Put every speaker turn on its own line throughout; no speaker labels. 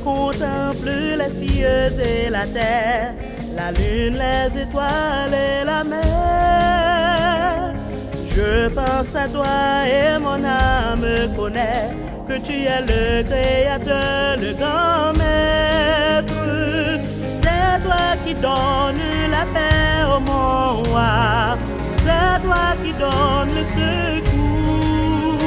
contemple les cieux et la terre, la lune, les étoiles et la mer. Je pense à toi et mon âme connaît que tu es le créateur, le grand maître. C'est toi qui donnes la paix au monde, c'est toi qui donnes le secours.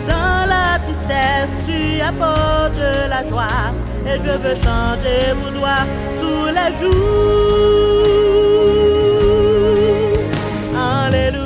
Dans la tristesse, tu apportes la joie, et je veux chanter pour toi tous les jours. Alléluia.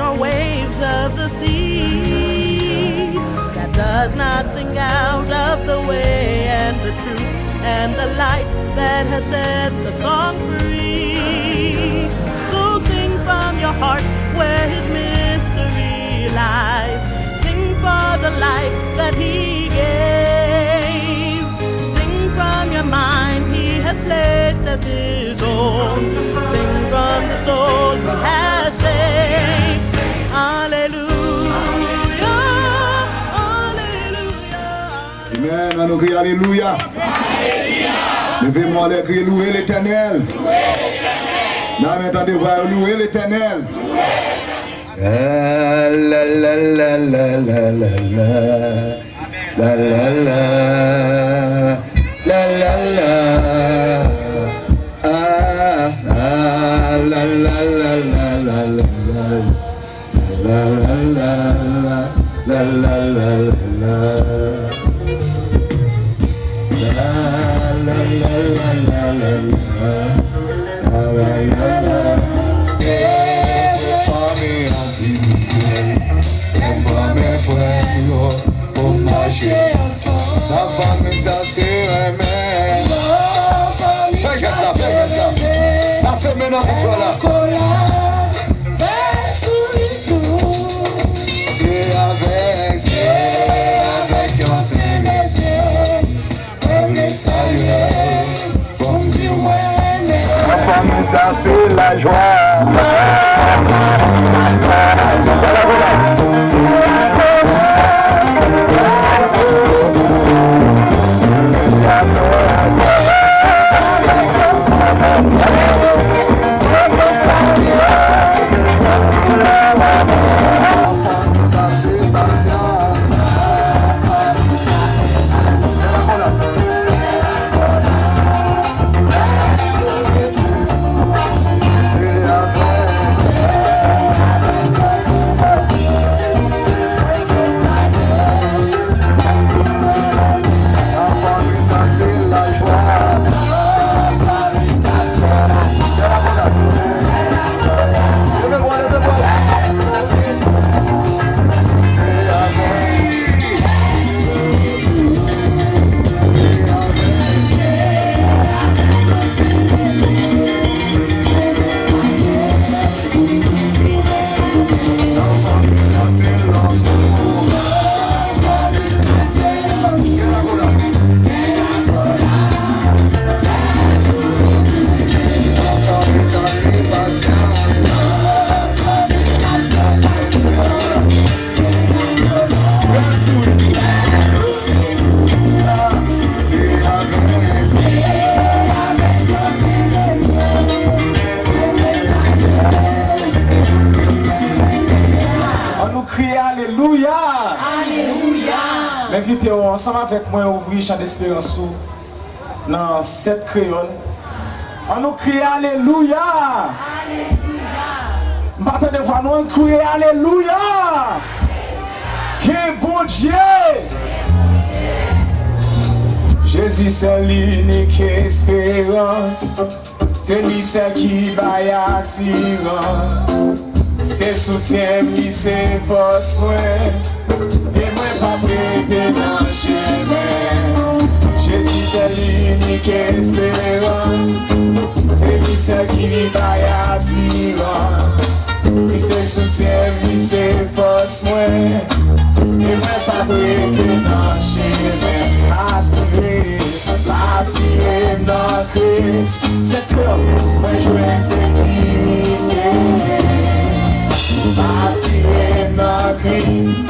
Or waves of the sea that does not sing out of the way and the truth and the light that has set the song free. So sing from your heart where his mystery lies. Sing for the life that he gave. Sing from your mind he has placed as his own. Sing from the soul he has saved. Alléluia, Alléluia.
Amen, on nous crie Alléluia. Levez-moi les cris, louez l'Éternel. Non, mais attendez, voir, louez l'Éternel. La la la la la la la la la la la la la la la la la la. La la la la la la la la la ça c'est la joie.
Invitez-vous ensemble avec moi à ouvrir Chant d'Espérance dans cette créole. On nous crie Alléluia. Maintenant, nous crions Alléluia. Que bon Dieu. Jésus, c'est l'unique espérance. C'est lui seul qui baille assurance. C'est soutien, lui, c'est force. Et moi, pas prêter dans le chemin. Jésus, c'est l'unique espérance. C'est lui c'est qui baille assurance. Qui se soutient, qui se force moi. Et moi pas prêter dans chemin. Assuré dans Christ. C'est comme moi jouer sécurité. Assuré dans Christ.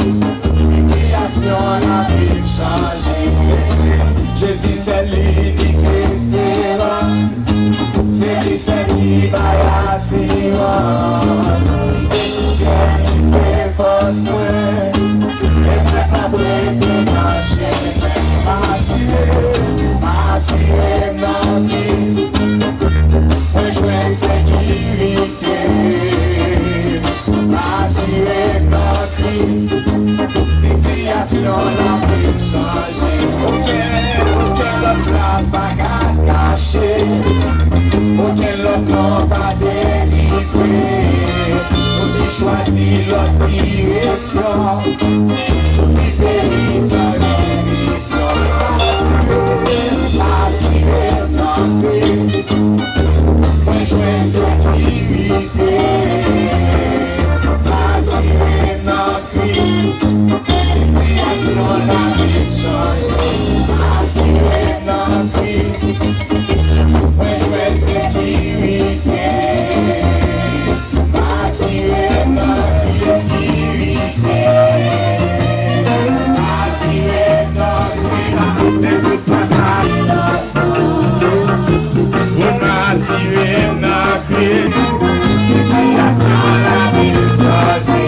Situation n'a plus changé. Jésus c'est l'unique espérance. C'est lui c'est qui baille assurance. C'est soutien, c'est force ouais. Et moi pas prêter dans chemin. Assuré dans Christ. Moi jouer sécurité. Assuré dans Christ. Situation n'a plus changé. Aucune autre place pas cachée. Aucun autre nom pas délivré. Pour qui choisit l'autre direction. Sous qui périt sa bénédiction. Assuré dans Christ. Moi jouer sécurité. Assuré dans Christ. Situation n'a plus changé. Assuré dans Christ. Moi jouer sécurité. Assuré dans sécurité. Assuré dans Christ. De toute façon, on a assuré dans Christ. Situation n'a plus changé.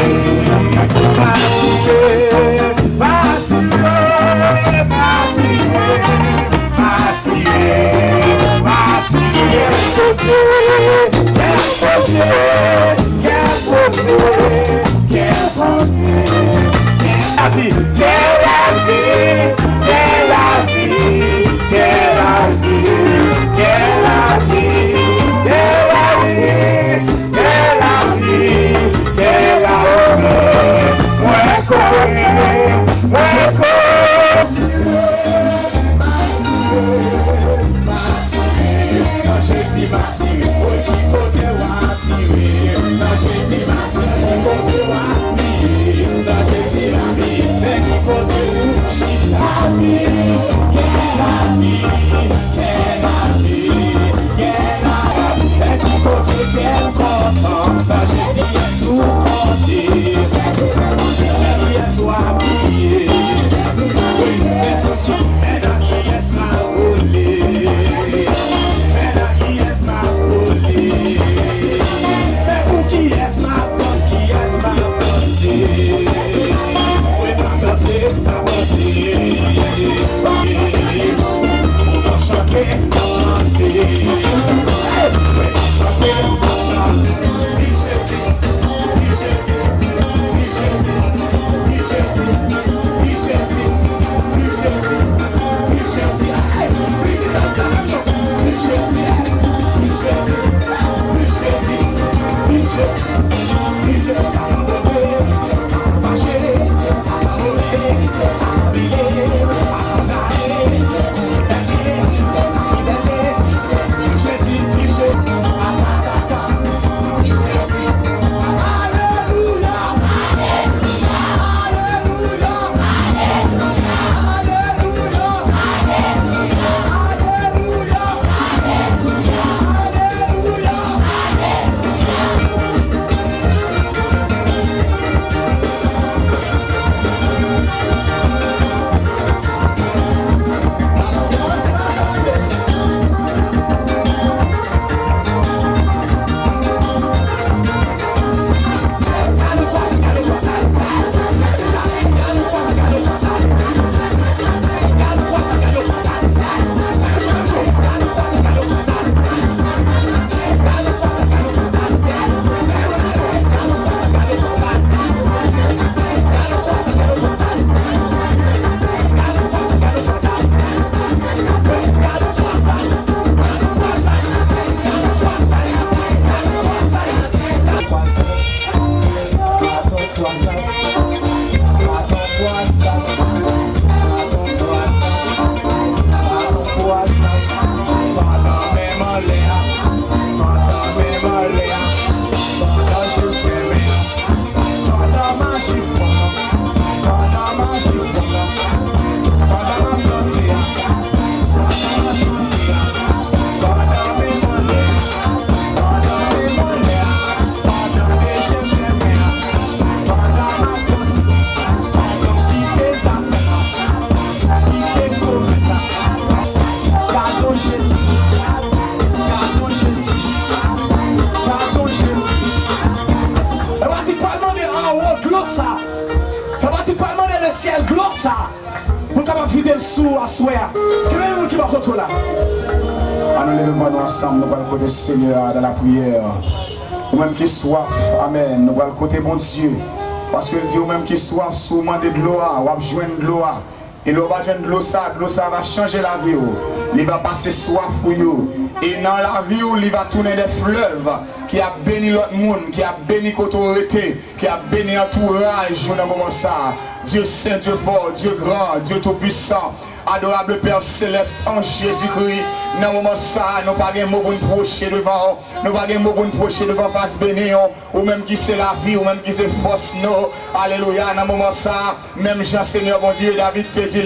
Jésus m'a assuré, pour qui côté ou assuré. sous à souhait. Quel est le qui va contre là? Nous levons nous ensemble, nous allons côté Seigneur dans la prière. Ou même qui soif, amen. Nous allons côté mon Dieu. Parce que dit ou même qui soif, sous demander de l'eau, ou à joindre de l'eau. Et l'eau va joindre de l'eau, ça va changer la vie. Il va passer soif pour vous. Et dans la vie, il va tourner des fleuves qui a béni l'autre monde, qui a béni l'autorité, qui a béni l'entourage dans le moment ça. Dieu saint, Dieu fort, Dieu grand, Dieu tout-puissant. Adorable Père Céleste en Jésus-Christ, dans le moment ça, nous n'avons pas de mots pour nous procher devant, nous n'avons pas de mots pour nous procher devant face béni, ou même qui c'est la vie, ou même qui c'est force, nous. Alléluia, dans le moment ça, même Jean-Seigneur, mon Dieu, David te dit,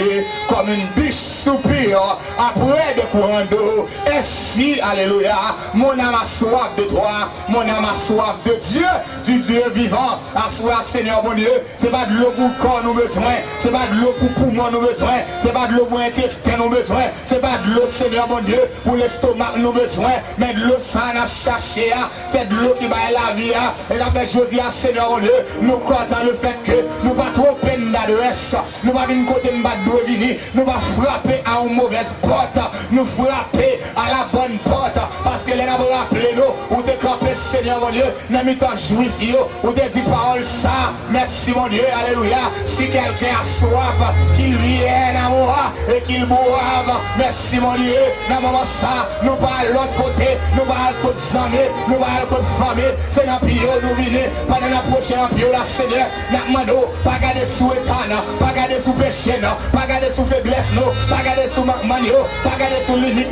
comme une biche soupire après des courants d'eau. Ainsi, alléluia, mon âme a soif de toi, mon âme a soif de Dieu, du Dieu vivant. Assois, Seigneur, mon Dieu, c'est pas de l'eau pour le corps nous besoin, c'est pas de l'eau pour poumon nous besoin, c'est pas de l'eau pour intestin nous besoin, c'est pas de l'eau, Seigneur, mon Dieu, pour l'estomac nous besoin, mais de l'eau ça n'a cherché, c'est de l'eau qui va la vie. Et là, je dis à Seigneur, mon Dieu, nous comptons le fait que nous pas trop peine d'adresse, nous pas venir côté de venir, nous pas frapper à une mauvaise porte, nous frapper à la bonne porte, parce que les avons rappelé nous, ou te campé, Seigneur, mon Dieu, dans le temps juif, ou te dit parole ça, merci, mon Dieu, alléluia. Si quelqu'un a soif, qu'il vienne à moi et qu'il boive, merci, mon Dieu, dans le moment ça, nous pas à l'autre côté, nous pas à l'autre côté, nous pas à l'autre côté famille, c'est dans le pire, nous venons, pas dans la prochaine pire, la Seigneur, nous pas garder sous état, pas garder sous péché, pas garder sous faiblesse, pas garder sous manio, pas garder sous limite,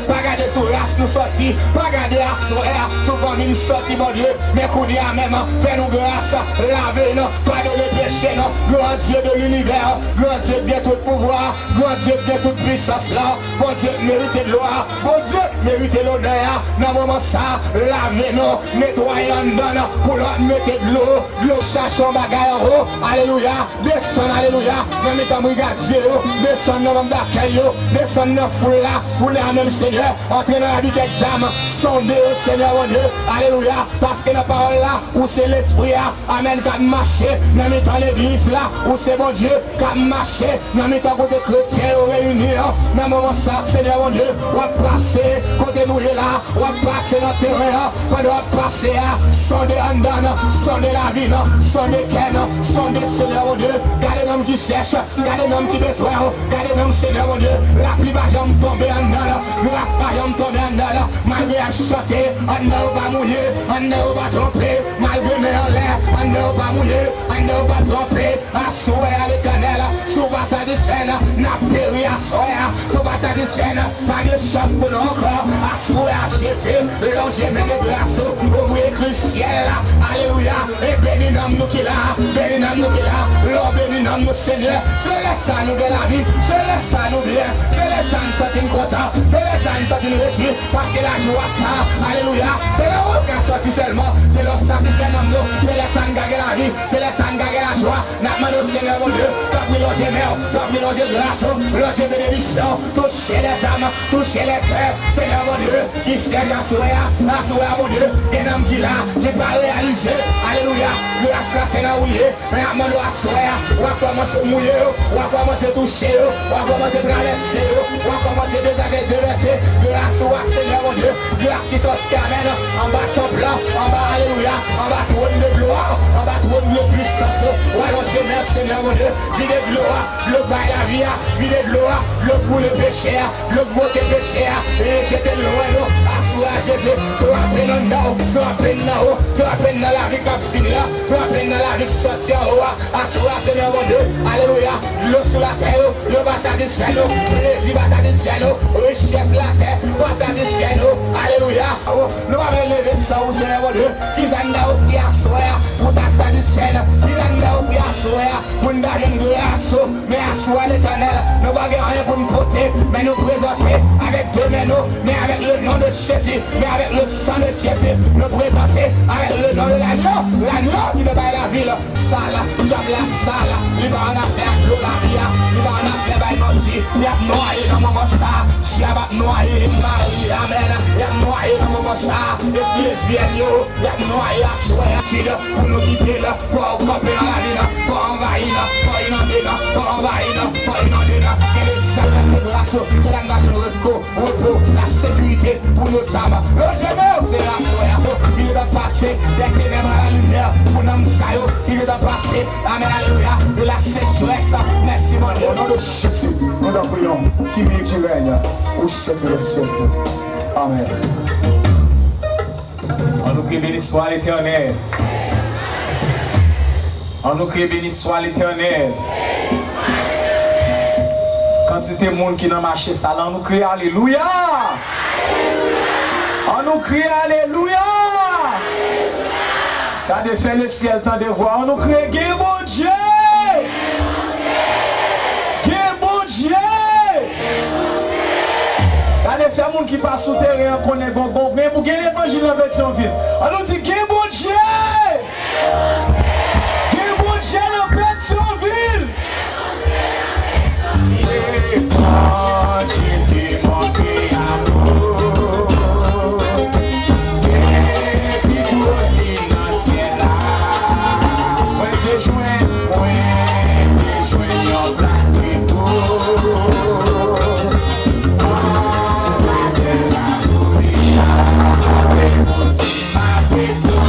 pas garder sous race, nous sortis, pas garder à soeur, sous famille, sorti, mon Dieu, mais qu'on y a même, fais-nous grâce, lavez-nous, pardonnez les péchés, grand Dieu de l'univers, grand Dieu de tout pouvoir, grand Dieu de toute puissance là, bon Dieu mérite de gloire, bon Dieu mérite l'honneur, dans le moment ça, lavez-nous, nettoyez en dedans, pour leur mettre de l'eau cherchons bagaille en haut, alléluia, descend, alléluia, dans les temps brigadier, descend dans le d'accueil, descend dans la foule là, pour les même Seigneur, entrer dans la vie des dames, sondez au Seigneur mon Dieu, alléluia, parce que la parole là, où c'est l'esprit, amen, qui a marché, dans les temps l'église là, où c'est mon Dieu, qui a marché, dans les temps côté chrétien, réunis, dans le moment ça, Seigneur mon Dieu, on va passer, côté nous là, on va passer dans le terrain, on va passer à, sondez en dedans, sondez la vie, sondez Ken, sondez Seigneur mon Dieu, gardez l'homme qui sèche, gardez l'homme qui besoin, gardez l'homme Seigneur mon Dieu, la pluie va jamais tomber en dedans, grâce va jamais tomber en dedans, malgré à chanter, on ne va pas mouiller, on ne va pas tromper, malgré mes en l'air, on ne va pas mouiller, on ne va pas tromper, à souhait à l'éternel, sous pas satisfait, n'a péri à souhait, sous pas satisfait, pas de chance pour nous encore, à souhait à Jésus, l'ange de grâce, ouvrir le ciel, alléluia, et béni nous qui là, béni nous qui là, l'or béni nous Seigneur, c'est laisse à nous de la vie, c'est laisse à nous bien, c'est laisse à nous sortir content, c'est laisse à nous sortir réjouir, parce que la joie ça, alléluia, c'est le haut qui a sorti seulement, c'est le satisfait nous, c'est laisse à nous gagner la vie, c'est laisse à nous gagner la joie, n'a pas nous Seigneur mon Dieu, t'as pris l'ange mère, t'as pris l'ange grâce, l'ange bénédiction, touchez les âmes, touchez les cœurs, Seigneur mon Dieu, qui sert à sourire mon Dieu, un homme qui là, qui pas réalisé, alléluia, grâce là c'est là où il est, mais à mon doigt sourire, on va commencer à mouiller, on va commencer à toucher, on va commencer à traverser, on va commencer à déverser, grâce au Seigneur mon Dieu, grâce qui sortit amen, en bas ton plan, en bas alléluia, en bas trône de gloire, en bas trône de puissance, ou alors Dieu merci Seigneur mon Dieu, vide de gloire, le bail la vie, vide de gloire, le pour le péché, le gros des péchés, et j'étais loin, assois Jésus, toi peine dans la vie qui finit, toi peine dans la vie qui sortit en haut, assois Seigneur mon Dieu, alléluia, l'eau sur la terre, le va satisfaire nous, plaisir va satisfaire nous, richesse de la terre va satisfaire nous, alléluia, nous allons lever ça au Seigneur mon Dieu, qui s'en a offert à soir pour ta satisfaire, qui s'en a offert à soir pour nous donner une grâce, mais à soir l'éternel, nous ne pouvons rien pour nous porter, mais nous présenter avec deux mains, mais avec le nom de Jésus, mais avec le sang de Jésus, nous présenter avec le nom de l'agneau qui ne bat la ville, sale, diable la sale, il va en faire gloria, il va en faire baïmoti, il a noyé dans mon ça, si il va noyer Marie, amen, il a noyé dans mon ça, esprit lesbienne, il a noyé à soi, pour nous quitter là, pour camper dans la ville, pour envahir, pour inonder, pour envahir, pour inonder, et le salut, c'est grâce, c'est la nation de repos, la sécurité pour nos âmes. Le Gémeaux, c'est la soirée, il est passé des ténèbres à la lumière, pour nous saillots, il est passé, amen, alléluia, de la sécheresse, merci mon Dieu. Au nom de Jésus, nous te prions, qui vit et qui règne, au siècle des siècles. Amen.
On nous crie béni soit l'Éternel. On nous crie béni soit l'Éternel. Quantité de monde qui n'a marché ça, on nous crie Alléluia. On nous crie Alléluia. T'as défait le ciel, t'as des voix. On nous crie Gué mon Dieu. Gué mon Dieu. T'as défait monde qui passe sous terrain, qu'on est gongon. Mais vous gagnez l'évangile dans version ville. On nous dit Gué mon Dieu. Gué mon Dieu dans version ville. J'ai été manqué amour. C'est plutôt l'innocent là. Ouais, t'es joué en place et tout. C'est la nourriture. Avec aussi ma pétose.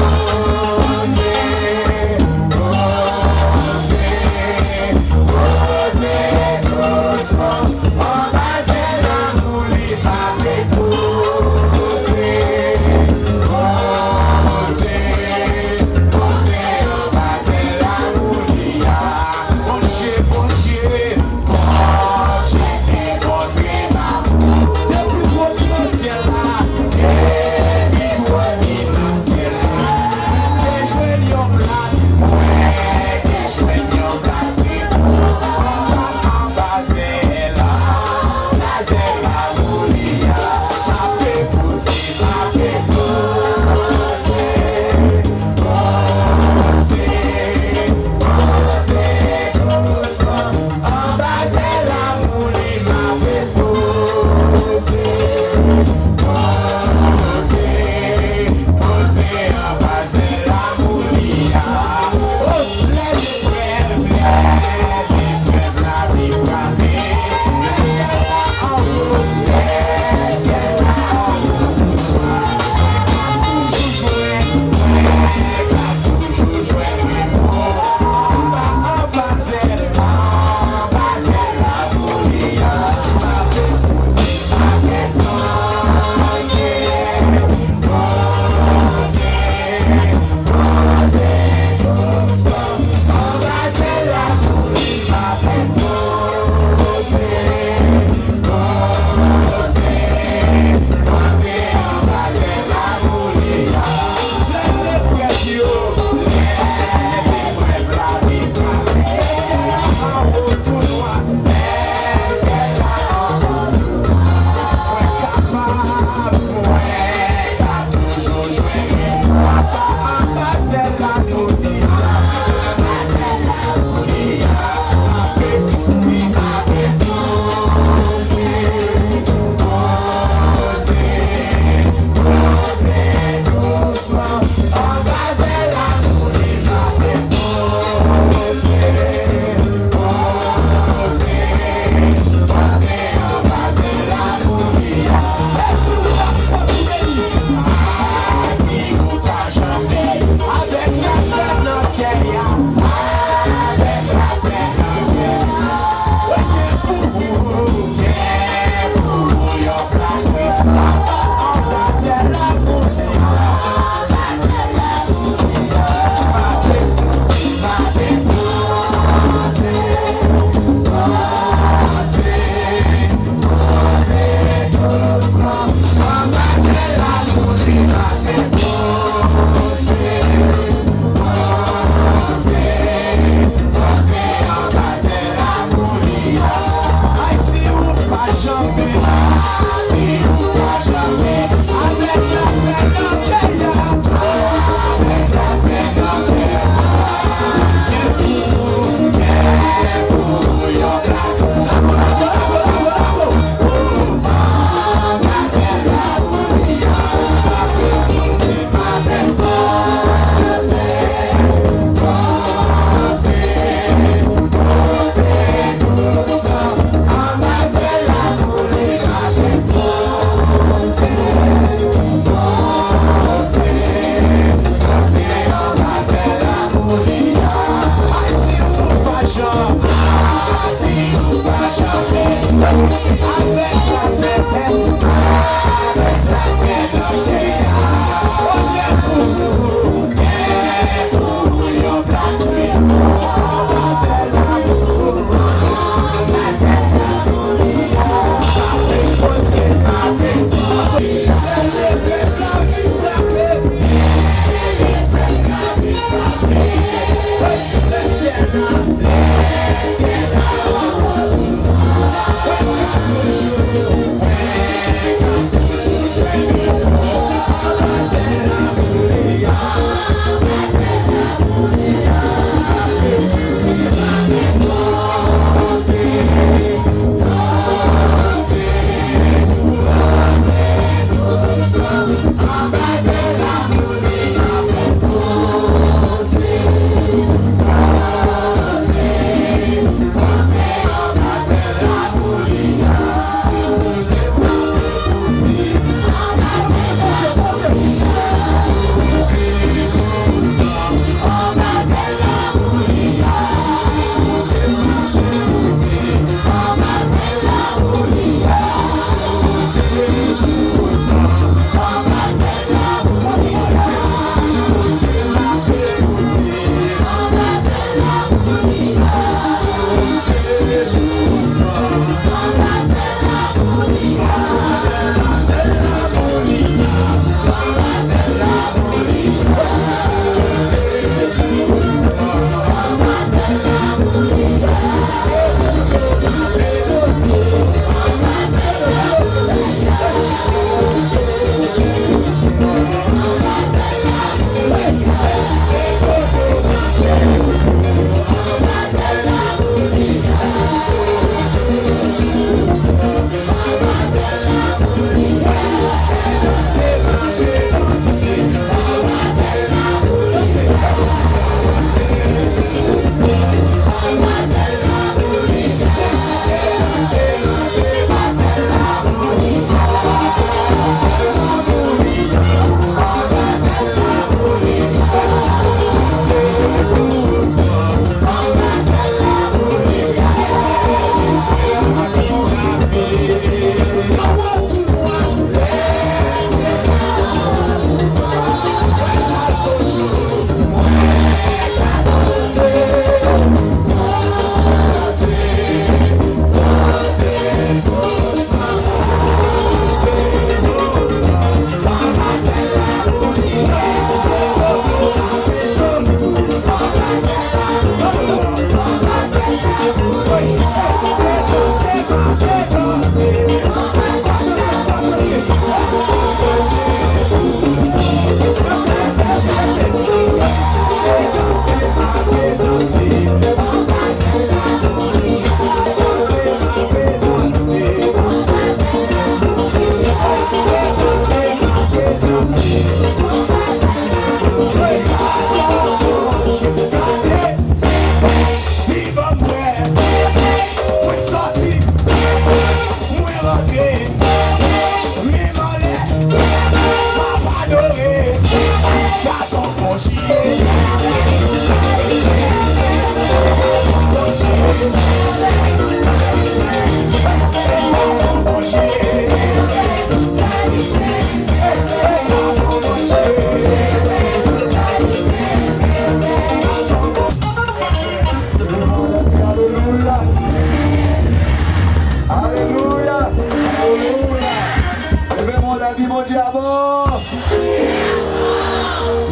bon.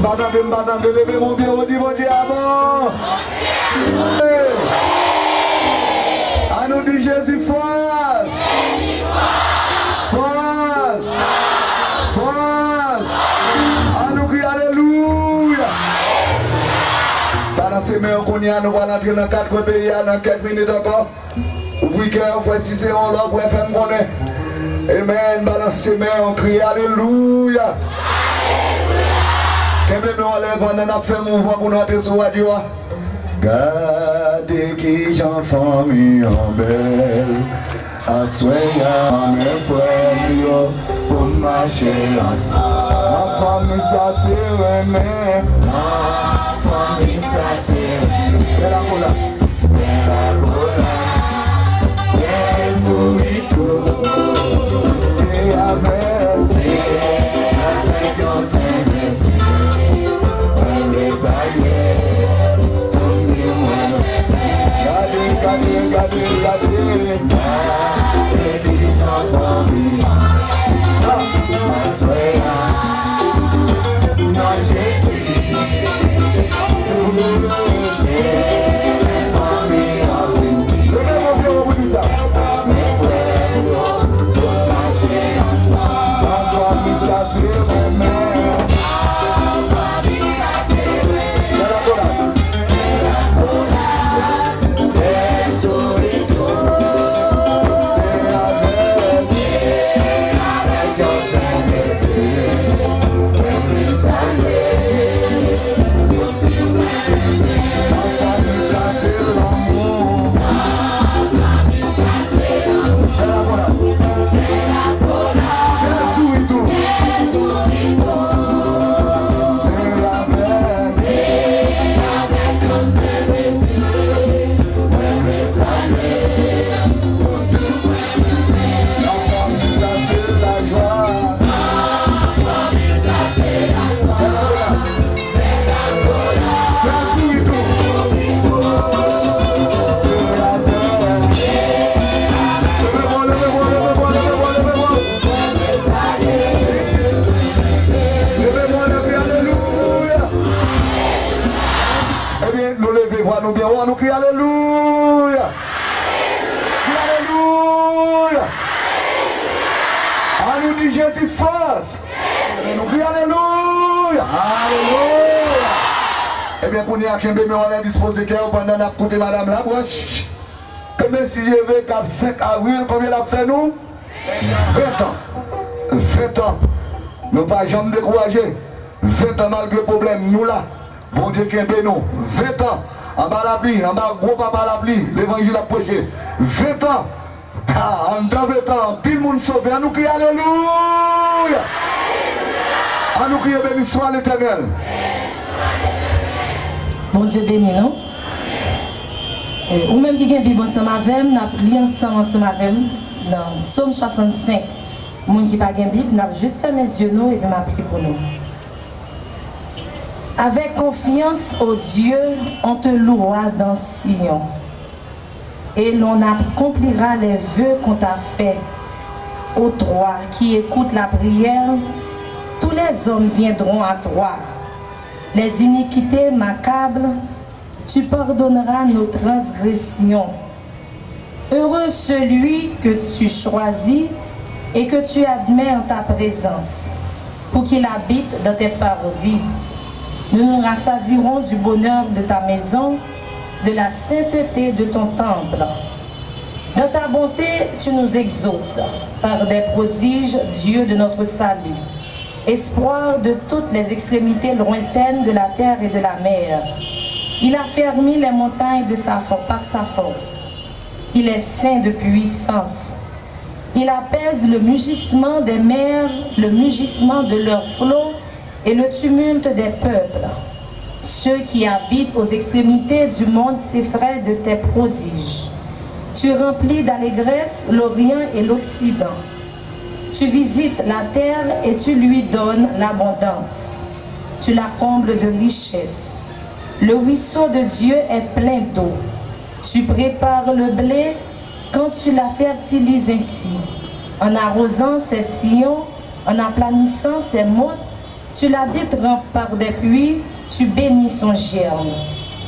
Madame, levez mon bien, on dit bon Dieu bon. À nous dit Jésus force. Force. Force. À nous crier alléluia. Balancez mes qu'on y a, nous allons entrer dans 4 pays, dans 4 minutes encore. Ouvrez cœur, voici c'est on l'a pour faire monnaie. Amen. Balancez mes, on crie alléluia. Kembe me enlève pendant qu'on fait mouvement pour nous entrer sur la radio. Gardez qui j'en famille en belle. Assoya mes frères pour marcher ensemble. Ma famille ça c'est même. Ma famille ça c'est. Bella cola. C'est avec ton Saint-Esprit. Nous crions alléluia. Alléluia. À nous dit Jésus force. Nous crions alléluia. Alléluia. Eh bien, pour nous, on est disposé pendant la côté Madame Labroche. Comme si je vais cap 5 avril, combien la fait nous 20 ans. 20 ans. Nous pas jamais découragés. 20 ans malgré le problème, nous là. Bon Dieu qui est nous. 20 ans. En bas la pluie, en bas gros papa la pluie, l'évangile a prêché. 20 ans, en 20 ans, tout le monde sauvé. À nous crier alléluia. À nous crier béni soit l'Éternel.
Bon Dieu béni, non? Ou même qui a une Bible ensemble avec nous, nous avons lu ensemble avec nous dans Somme 65. Moun qui n'a pas de Bible, nous avons juste fait mes yeux nous et puis m'a prié pour nous. Avec confiance au Dieu, on te louera dans Sion. Et l'on accomplira les vœux qu'on t'a fait. Ô toi qui écoutes la prière, tous les hommes viendront à toi. Les iniquités m'accablent, tu pardonneras nos transgressions. Heureux celui que tu choisis et que tu admets en ta présence, pour qu'il habite dans tes parvis. Nous nous rassasierons du bonheur de ta maison, de la sainteté de ton temple. Dans ta bonté, tu nous exauces par des prodiges, Dieu de notre salut. Espoir de toutes les extrémités lointaines de la terre et de la mer. Il a fermi les montagnes par sa force. Il est saint de puissance. Il apaise le mugissement des mers, le mugissement de leurs flots, et le tumulte des peuples. Ceux qui habitent aux extrémités du monde s'effraient de tes prodiges. Tu remplis d'allégresse l'Orient et l'Occident. Tu visites la terre et tu lui donnes l'abondance. Tu la combles de richesses. Le ruisseau de Dieu est plein d'eau. Tu prépares le blé quand tu la fertilises ainsi. En arrosant ses sillons, En aplanissant ses mottes, tu la détrempes par des pluies, tu bénis son germe.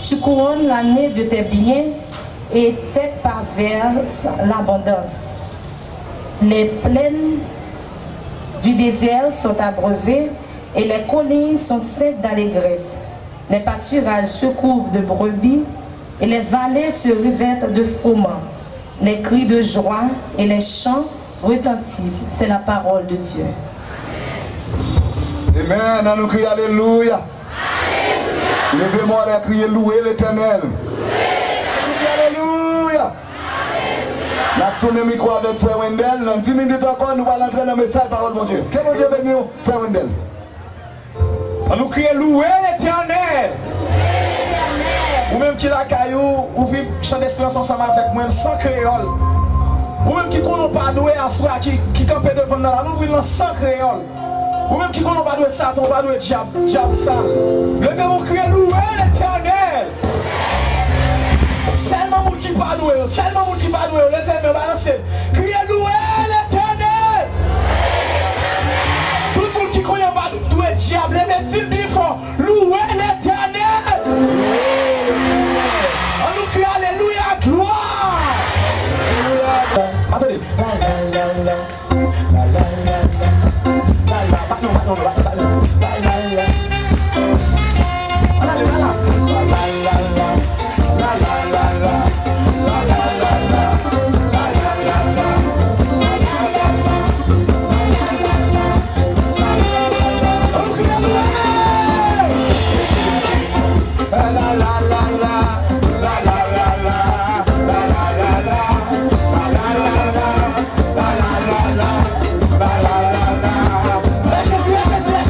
Tu couronnes l'année de tes biens et tes pas versent l'abondance. Les plaines du désert sont abreuvées et les collines sont saintes d'allégresse. Les pâturages se couvrent de brebis et les vallées se revêtent de froment. Les cris de joie et les chants retentissent. C'est la parole de Dieu.
Amen. On nous crie Alléluia. Levez-moi à crier louer l'Éternel. Alléluia. La tourné le micro avec Frère Wendel. Dans 10 minutes encore, nous allons entrer dans le message parole de Dieu. Que mon Dieu bénisse, Frère Wendel.
On nous crie louer l'Éternel. Ou même qui la caillou, ou vit chant d'espérance ensemble avec moi, sans créole. Ou même qui connaît pas doué à soi, qui campe devant nous, nous vivons sans créole. Ou même qui connaît pas doué Satan, pas doué diable sale. Levez-vous, criez louer l'Éternel. Seulement moun qui pas doué, seulement moun qui pas doué, levez-vous, balancez. Criez louer l'Éternel. Tout le monde qui connaît pas doué diable, levez-vous bien fort, louer l'Éternel. On nous crie alléluia, gloire. Attendez. Jésus,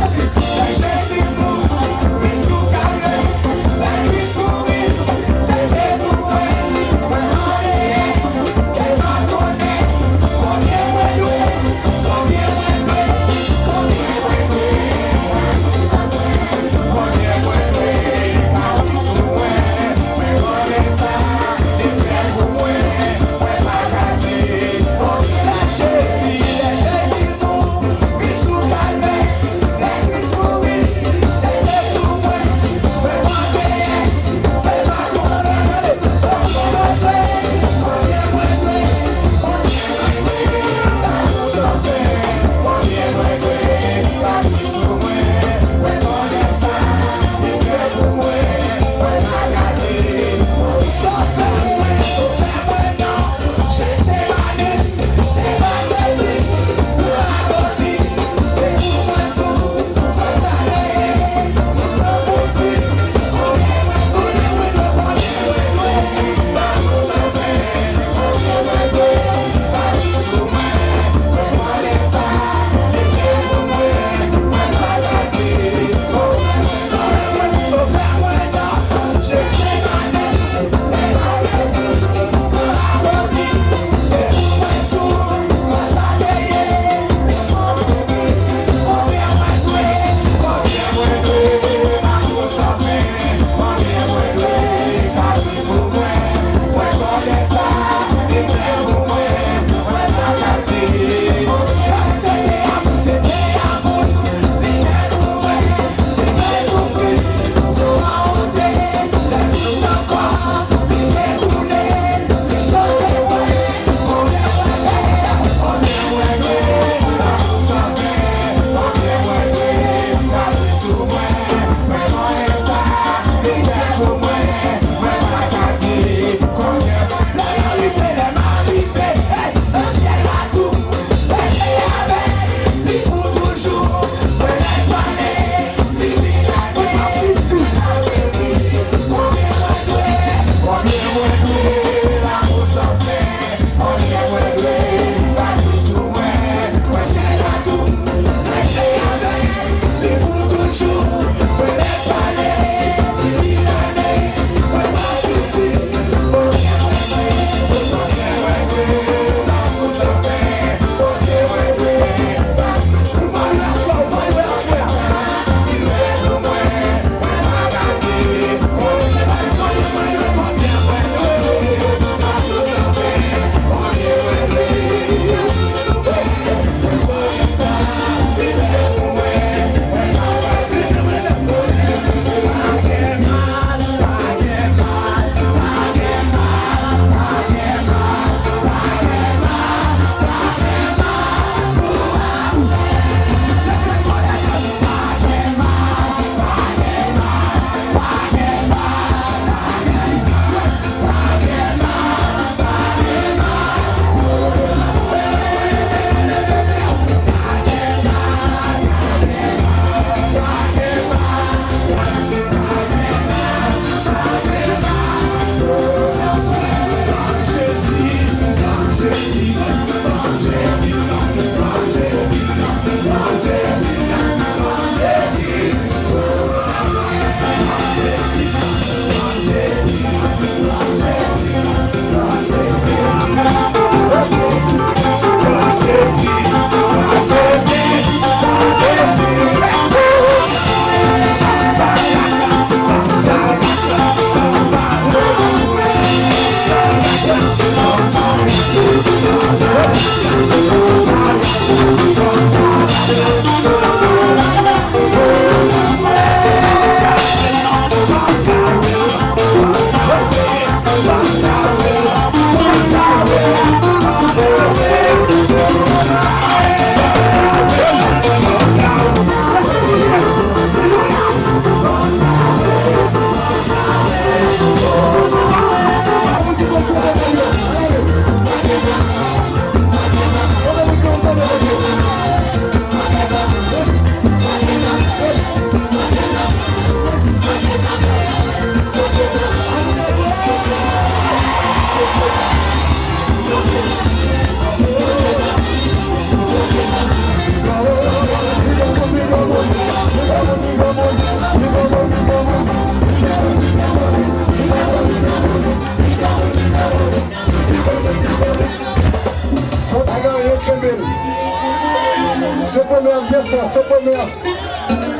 C'est première bien fort, c'est première.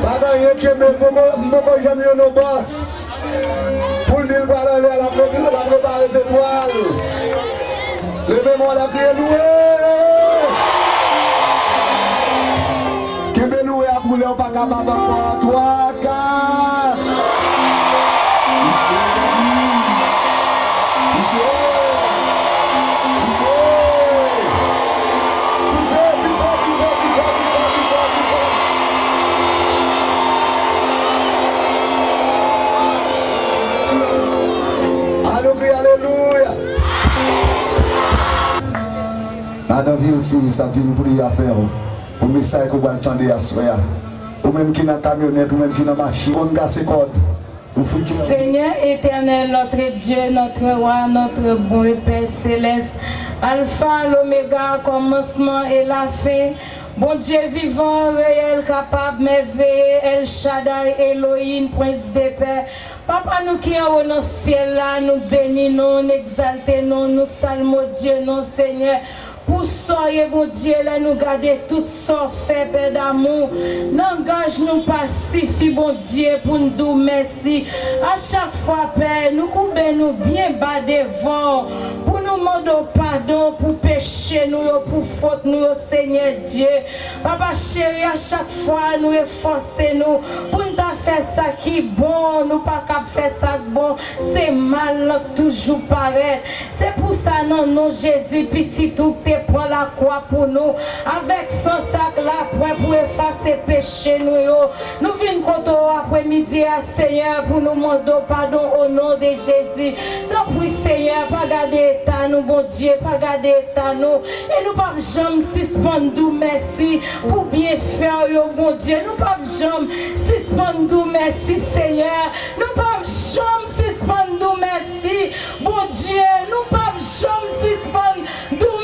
Pas rien qui me faut jamais nos boss. Pour nous parler à la préparer les étoiles. Levez-moi la crier loué. Que me loué à poulet au pas capable encore. 3, 4. Alléluia. Dans vie aussi, ça vient pour y faire. Au message que vous entendez à soi. Ou même qui dans camionnette, ou même qui dans machine, on gasse code.
Seigneur éternel, notre Dieu, notre roi, notre bon Père céleste, Alpha, l'Oméga, commencement et la fin. Bon Dieu vivant, réel, capable, merveilleux, El Shaddai, Elohim, Prince des Pères. Papa, nous qui en haut dans le ciel là, nous bénissons, nous exaltons, nous saluons Dieu, non Seigneur. Pour soyez mon Dieu, là nous garder tout ça fait, Père d'amour. L'engage nous pacifie, mon Dieu, pour nous dire merci. À chaque fois, Père, nous coupons nous bien bas devant. Pour nous demander pardon, pour pécher nous, pour faute nous, Seigneur Dieu. Papa chéri, à chaque fois, nous efforcer nous. Pour nous faire ça qui est bon, nous pas qu'à faire ça bon. C'est mal, toujours pareil. C'est pour ça, non, non, Jésus, petit tout, prend la croix pour nous avec son sac là pour effacer péché nous venons contre après-midi à Seigneur pour nous demander pardon au nom de Jésus. Tant pis Seigneur, pas garder état nous bon Dieu, pas garder état nous et nous pas jamais suspendre merci pour bien faire bon Dieu, nous pas jamais suspendre merci Seigneur, nous pas jamais suspendre merci bon Dieu, nous pas jamais suspendre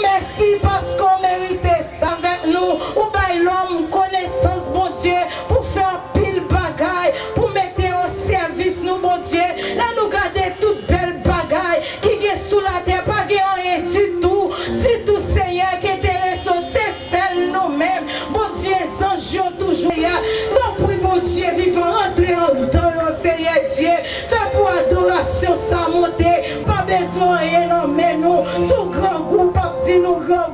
merci parce qu'on méritait ça avec nous. Ou bail l'homme connaissance, bon Dieu, pour faire pile bagaille, pour mettre au service nous, bon Dieu. Là, nous garder toute belle bagaille qui est sous la terre, pas rien du tout. Du tout, Seigneur, qui était ressources, c'est celle nous-mêmes. Bon Dieu, sans jour toujours. Donc, oui, bon Dieu, vivant, entrer en dedans, Seigneur Dieu. Fais pour adoration, ça monter. Pas besoin, non, mais nous, sous grand groupe. Nous grand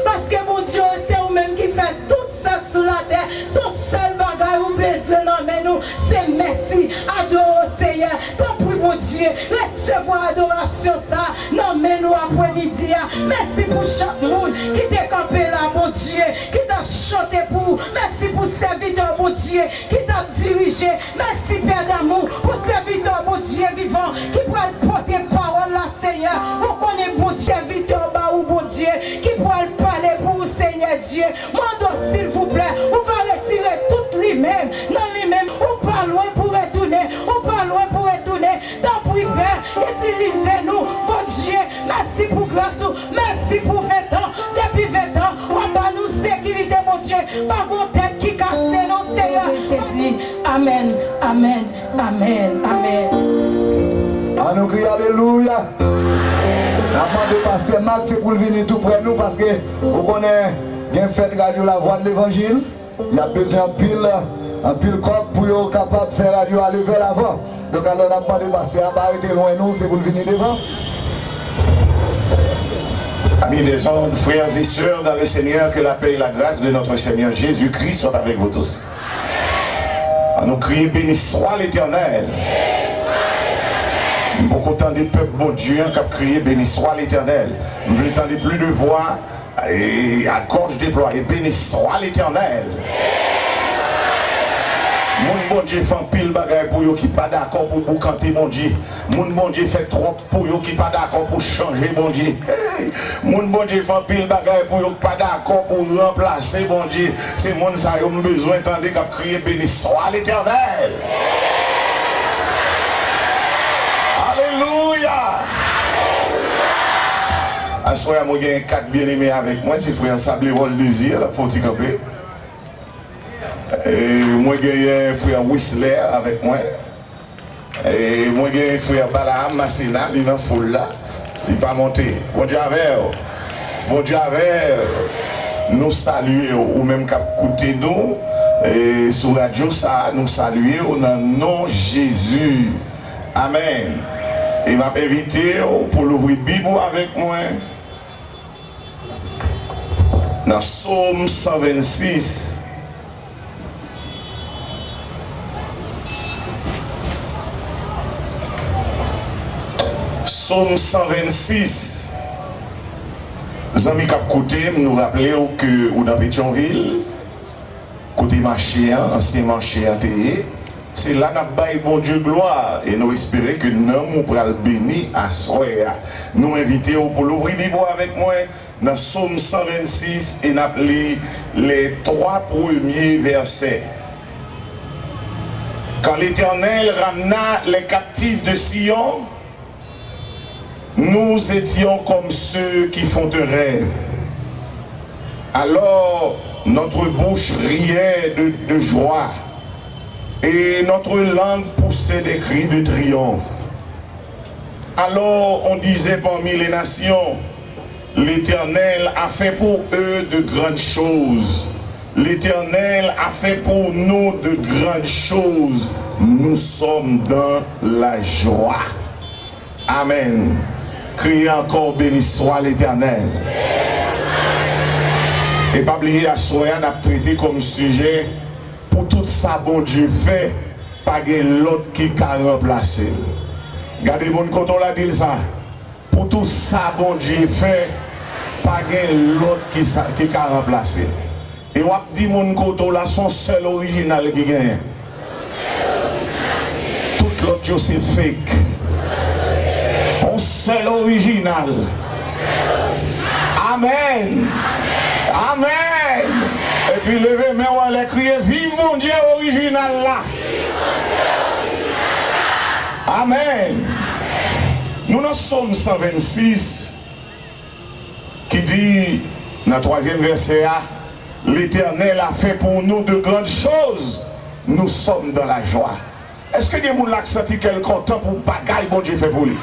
parce que mon Dieu c'est vous-même qui fait tout ça sur la terre. Son seul bagage ou besoin mais nous c'est merci, adore Seigneur. Tant pis mon Dieu, recevoir adoration ça. Non mais nous après-midi. Merci pour chaque monde qui t'a campé là mon Dieu, qui t'a chanté pour. Merci pour serviteur mon Dieu qui t'a dirigé. Merci Père d'amour pour serviteur mon Dieu vivant qui pourra porter parole là Seigneur. On connaît mon Dieu serviteur ou bon Dieu qui pourra parler pour vous Seigneur Dieu. Mando s'il vous plaît, on va retirer tout lui-même, non lui-même, on pas loin pour retourner, on pas loin pour retourner. Tant pis Père, utilisez-nous, bon Dieu, merci pour grâce, merci pour 20 ans, depuis 20 ans, on va nous sécurité mon Dieu, pas vos têtes qui cassent non Seigneur Jésus. Amen, amen, amen, amen.
À nous crier alléluia. La demande de pasteur Max c'est pour venir tout près de nous parce que vous connaissez bien fait radio la voix de l'évangile. Il y a besoin un pile corps pour être capable de faire radio aller vers l'avant. Donc alors la demande de pasteur à arrêter loin nous, c'est pour venir devant.
Amis des hommes, frères et sœurs dans le Seigneur, que la paix et la grâce de notre Seigneur Jésus-Christ soient avec vous tous. À nous crier, béni soit l'Éternel. Beaucoup de temps des peuples, mon Dieu, qui a crié, béni soit l'Éternel. Nous n'entendons plus de voix et à gorge déployée, béni soit l'Éternel. Mon bon Dieu fait un pile bagaille pour eux qui pas d'accord pour canter mon Dieu. Mon bon Dieu fait trop pour eux qui pas d'accord pour changer mon Dieu. Hey. Mon bon Dieu fait un pile bagaille pour eux qui pas d'accord pour remplacer mon Dieu. C'est mon ça qui a besoin d'entendre qu'à crier, béni soit l'Éternel. Alléluia. À ce moment, j'ai 4 bien-aimés avec moi, c'est frère Sablé Rol Désir, la faut-il camper. Et moi, j'ai un frère Whistler avec moi. Et moi, j'ai un frère Balaam Massena, il est dans foule là. Il n'est pas monté. Bon Dieu avec. Bon Dieu avec. nous saluer ou même qu'à écouter nous et sur radio ça nous saluer au nom de Jésus. Amen. Et m'a invité pour l'ouvrir Bible avec moi dans Psaume 126. Psaume 126. Zami kap côté nous rappeler que ou dans Pétionville côté marché ancien marché c'est là n'a bail bon Dieu gloire et nous espérer que nous pral béni à soir. Nous inviter pour l'ouvrir Bible avec moi dans Psaume 126 et n'a les 3 premiers versets. Quand l'Éternel ramena les captifs de Sion, nous étions comme ceux qui font un rêve. Alors notre bouche riait de joie et notre langue poussait des cris de triomphe. Alors on disait parmi les nations, l'Éternel a fait pour eux de grandes choses. L'Éternel a fait pour nous de grandes choses. Nous sommes dans la joie. Amen. Criez encore, béni soit l'Éternel. Et pas oublier à soi, on a traité comme sujet, pour tout ça, bon Dieu fait, pas l'autre qui a remplacé. Regardez bon quand on l'a dit ça. Pour tout ça, bon Dieu fait, pas l'autre qui a remplacé. Et on dit mon côté là, son seul original qui gagne. Tout l'autre c'est fake. On seul original. Amen. Amen. Et puis levez mais on va crier vive mon Dieu original là. Amen. Nous dans Psaume 126 qui dit dans le 3e verset, l'Éternel a fait pour nous de grandes choses. Nous sommes dans la joie. Est-ce que des gens ont senti quel content pour bagaille bon Dieu fait pour lui?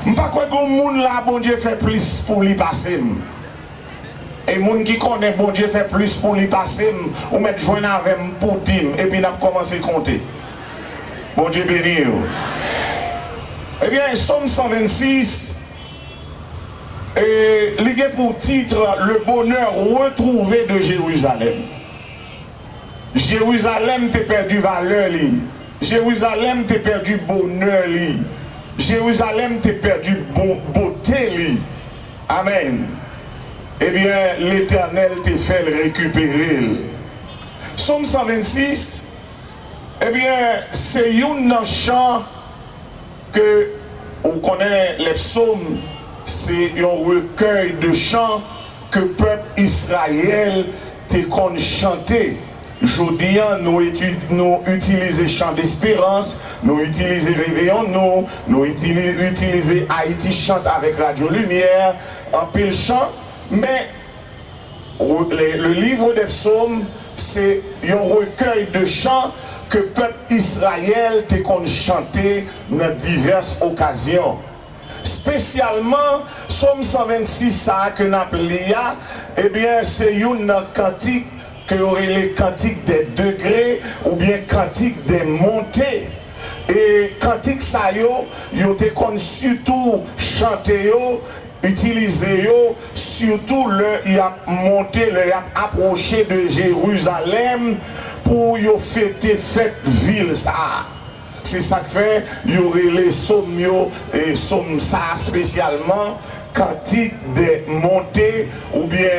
Je ne sais pas quoi bon monde là bon Dieu fait plus pour lui passer. Et les gens qui connaissent bon Dieu fait plus pour lui passer, ou mettre joindre avec pour dire et puis nous avons commencé à compter. Bon Dieu béni. Eh bien, Psaume 126, il y a pour titre le bonheur retrouvé de Jérusalem. Jérusalem t'a perdu valeur. Jérusalem t'a perdu bonheur. Jérusalem t'a perdu beauté. Amen. Eh bien, l'Éternel t'a fait le récupérer. Psaume 126, eh bien, c'est un chant que on connaît les psaumes, c'est un recueil de chants que le peuple Israël t'a chanté. Aujourd'hui, nous utilisons chant d'espérance, nous utilisons réveillons, nous utilisons Haïti chante avec Radio Lumière, en pile chant, mais le livre des psaumes, c'est un recueil de chants que le peuple Israël t'a chanté dans diverses occasions. Spécialement, Psaume 126, ça que nous appelons, eh bien, c'est une cantique que aurait les cantiques des degrés ou bien cantiques des montées. Et cantiques ça yo te kon surtout chanter yo, utiliser yo, surtout le y a monté, le y a approché de Jérusalem pour yo fêter fête ville ça. C'est ça que fait y aurait les psaumes et psaumes ça spécialement cantique des montées ou bien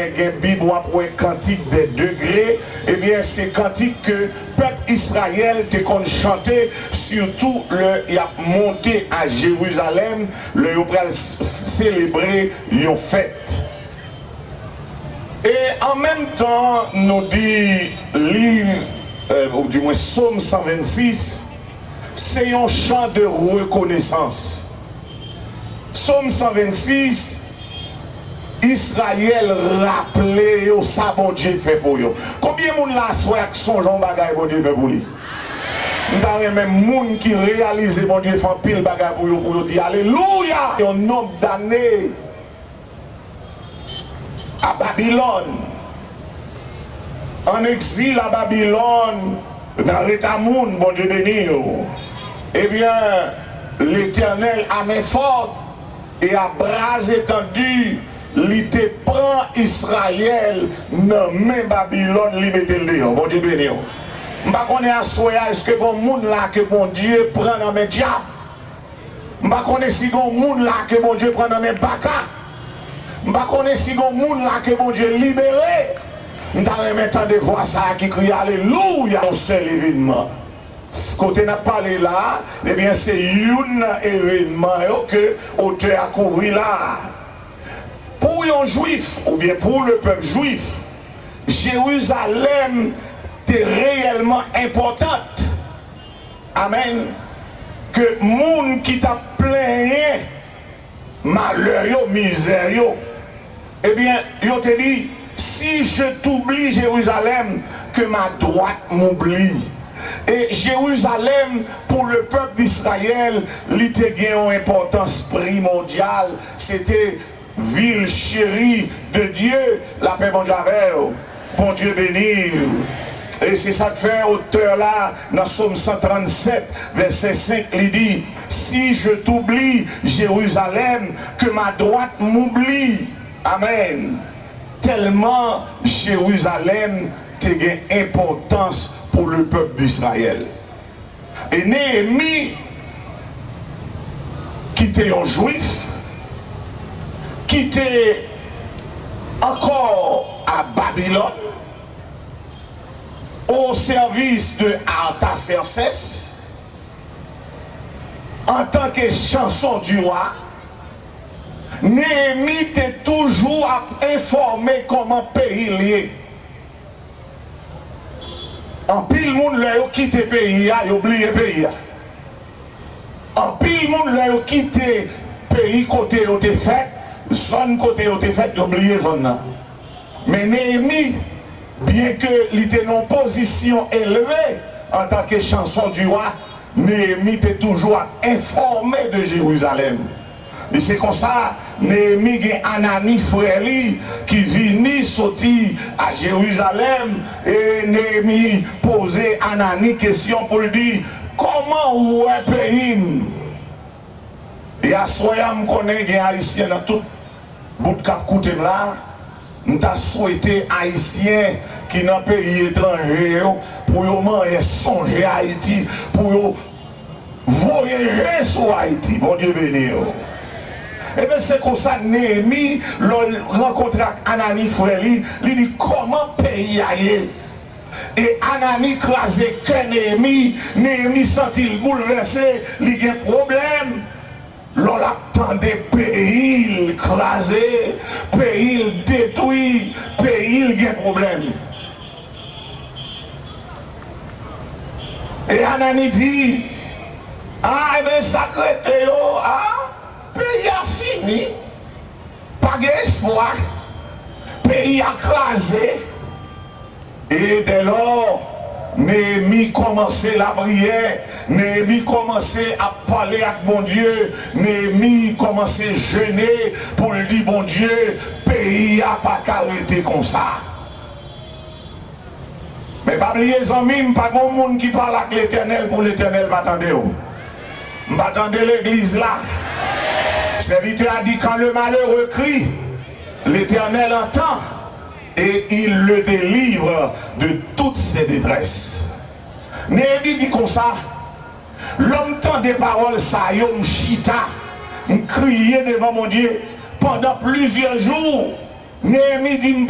Bible après cantique des degrés. Eh bien c'est cantique que peuple Israël te qu'on chanter surtout le y a monté à Jérusalem le y a célébrer une fête. Et en même temps nous dit livre ou du moins Psaume 126 c'est un chant de reconnaissance. Psaume 126, Israël rappelé au ça bon Dieu fait pour eux. Combien de monde là soit son Jean bagaille bon Dieu fait pour lui? Nous même monde qui réalise bon Dieu fait pile bagaille pour dire alléluia. Un nombre d'années à Babylone. En exil à Babylone, dans Rétamoun, bon Dieu béni. Eh bien, l'Éternel a mis fort et à bras étendus, il te prend Israël dans même Babylone, il mette le dehors. Bon Dieu béni. Je ne sais pas est-ce que bon monde là que bon Dieu prend dans mes diables. Je ne sais pas si bon monde là que bon Dieu prend dans mes baka. Je ne sais pas si bon monde là que bon Dieu libéré. Je ne temps de voir ça qui crie Alléluia au seul événement. Ce côté n'a parlé là, eh bien c'est un événement que l'auteur a couvert là. Pour un juif, ou bien pour le peuple juif, Jérusalem était réellement importante. Amen. Que monde qui t'a plaigné, malheur, misère, eh bien, il te dit, si je t'oublie Jérusalem, que ma droite m'oublie. Et Jérusalem, pour le peuple d'Israël, il était une importance primordiale. C'était ville chérie de Dieu, la paix bon Dieu béni. Et c'est ça que fait auteur là, dans Psaume 137, verset 5, il dit, si je t'oublie Jérusalem, que ma droite m'oublie. Amen. Tellement Jérusalem a une importance pour le peuple d'Israël. Et Néhémie, qui était un juif, qui était encore à Babylone, au service de Artaxerxès, en tant que chanson du roi, Néhémie était toujours informé comment pays lié. En pile monde là yo quitté pays a oublié pays. En pile monde là yo quitté pays côté yo te fait, zone côté yo te fait, oublié zone là. Mais Néhémie, bien que il était en position élevée en tant que chanson du roi, Néhémie était toujours informé de Jérusalem. Et c'est comme ça, Néhémie a Anani frère qui vient sortir à Jérusalem et Néhémie posait Anani question pour lui dire comment ou est pays. Et à soya me connaît des haïtiens dans tout bout de cap côté là. Nous avons souhaité haïtiens qui dans pays étranger pour manger songer Haïti pour voyager sur Haïti. Bon Dieu béni. Et bien c'est comme ça Néhémie rencontre Anani frère, il dit comment pays aille. Et Anani crasé que Néhémie sentit bouleversé, il a un problème. L'on attend des pays crasés, pays détruits, pays il a un problème. Et Anani dit, ah, et bien sacré pays a fini, pas d'espoir, pays a crasé. Et dès lors, Néhémie commençait la prière, Néhémie commençait à parler avec bon Dieu, Néhémie commençait à jeûner pour lui dire bon Dieu, pays a pas arrêté comme ça. Mais pas oublier les amis, pas de monde qui parle avec l'Éternel pour l'Éternel m'attendez. M'attendez l'église là. Serviteur a dit quand le malheureux crie, l'Éternel entend et il le délivre de toutes ses détresses. Néhémie dit comme ça, l'homme tend des paroles, ça yom chita, crier devant mon Dieu pendant plusieurs jours. Néhémie dit, me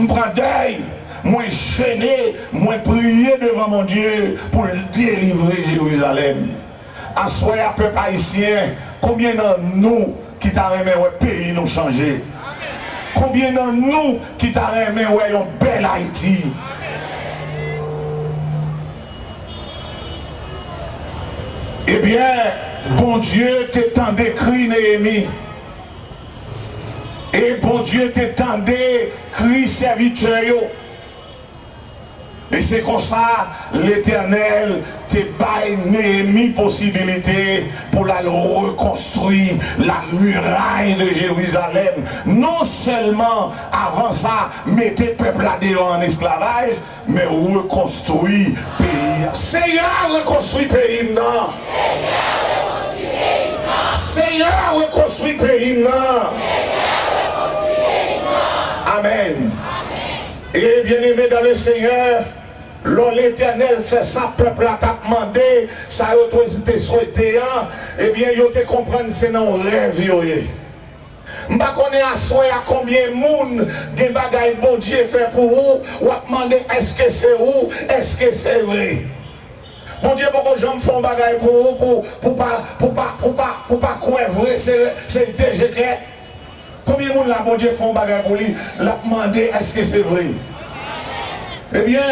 prend deuil, moi gêné, moi prier devant mon Dieu pour délivrer Jérusalem. En soyez peuple haïtien, combien de nous qui t'a aimé le pays nous changer? Combien de nous qui t'a aimé un bel Haïti? Eh bien, bon Dieu t'étend d'écrit Néhémie. Et bon Dieu t'étend d'écrit serviteur. Et c'est comme ça, l'Éternel te baille Néhémie possibilité pour la reconstruire la muraille de Jérusalem. Non seulement avant ça, mettez peuple là-dedans en esclavage, mais reconstruire le pays. Seigneur, reconstruit le pays, non? Seigneur, reconstruit le pays, non? Amen. Et bien aimé dans le Seigneur, l'Éternel fait ça, peuple a demandé, ça a été souhaité, eh bien, vous te comprendre, c'est dans le rêve. Je ne sais pas à combien de monde des bagailles bon Dieu fait pour vous, ou à demander est-ce que c'est vous, est-ce que c'est vrai. Bon Dieu, beaucoup de gens font bagailles pour vous, pour pas croire vrai, c'est le DGK. Combien de monde là, bon Dieu, font bagailles pour lui, l'a demandé est-ce que c'est vrai. Eh bien,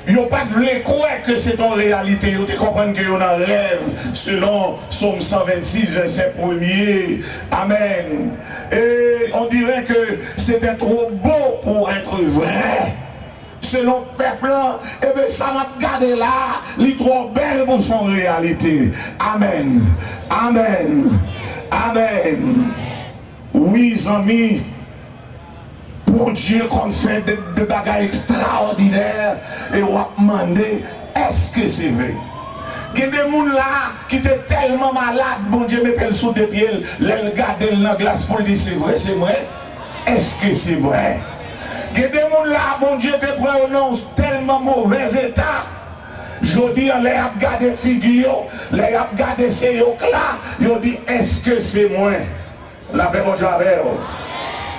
ils n'ont pas voulu croire que c'est en réalité. Ils comprennent qu'ils ont un rêve selon Psaume 126, verset 1er. Amen. Et on dirait que c'était trop beau pour être vrai. Selon le peuple, eh bien, ça m'a gardé là, il est trop belle pour son réalité. Amen. Amen. Amen. Oui, amis. Pour Dieu qu'on fait des bagages extraordinaires et on va demander est-ce que c'est vrai? Il y a des gens là qui étaient tellement malades, bon Dieu mettait le sous des pieds, les garder dans la glace pour dire c'est vrai, c'est vrai? Est-ce que c'est vrai? Il y a des gens là, bon Dieu te prononce tellement mauvais état. Je dis, les a gardé figure, les a gardé ces là, je dis est-ce que c'est moi? La paix mon Dieu avec vous.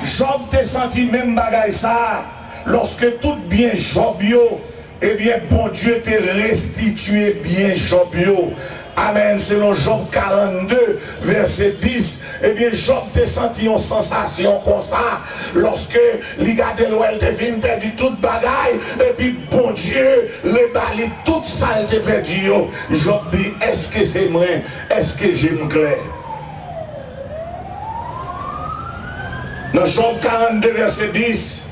Job te senti même bagaille ça, lorsque tout bien Job yo, eh bien bon Dieu te restitué bien Job yo. Amen, selon Job 42, verset 10, eh bien Job te senti une sensation comme ça, lorsque les gars de l'ouest te viennent perdu toute bagaille, et puis bon Dieu, reballe tout ça te perdu yo. Job dit, est-ce que c'est moi, est-ce que j'aime clair? Dans Job 42, verset 10,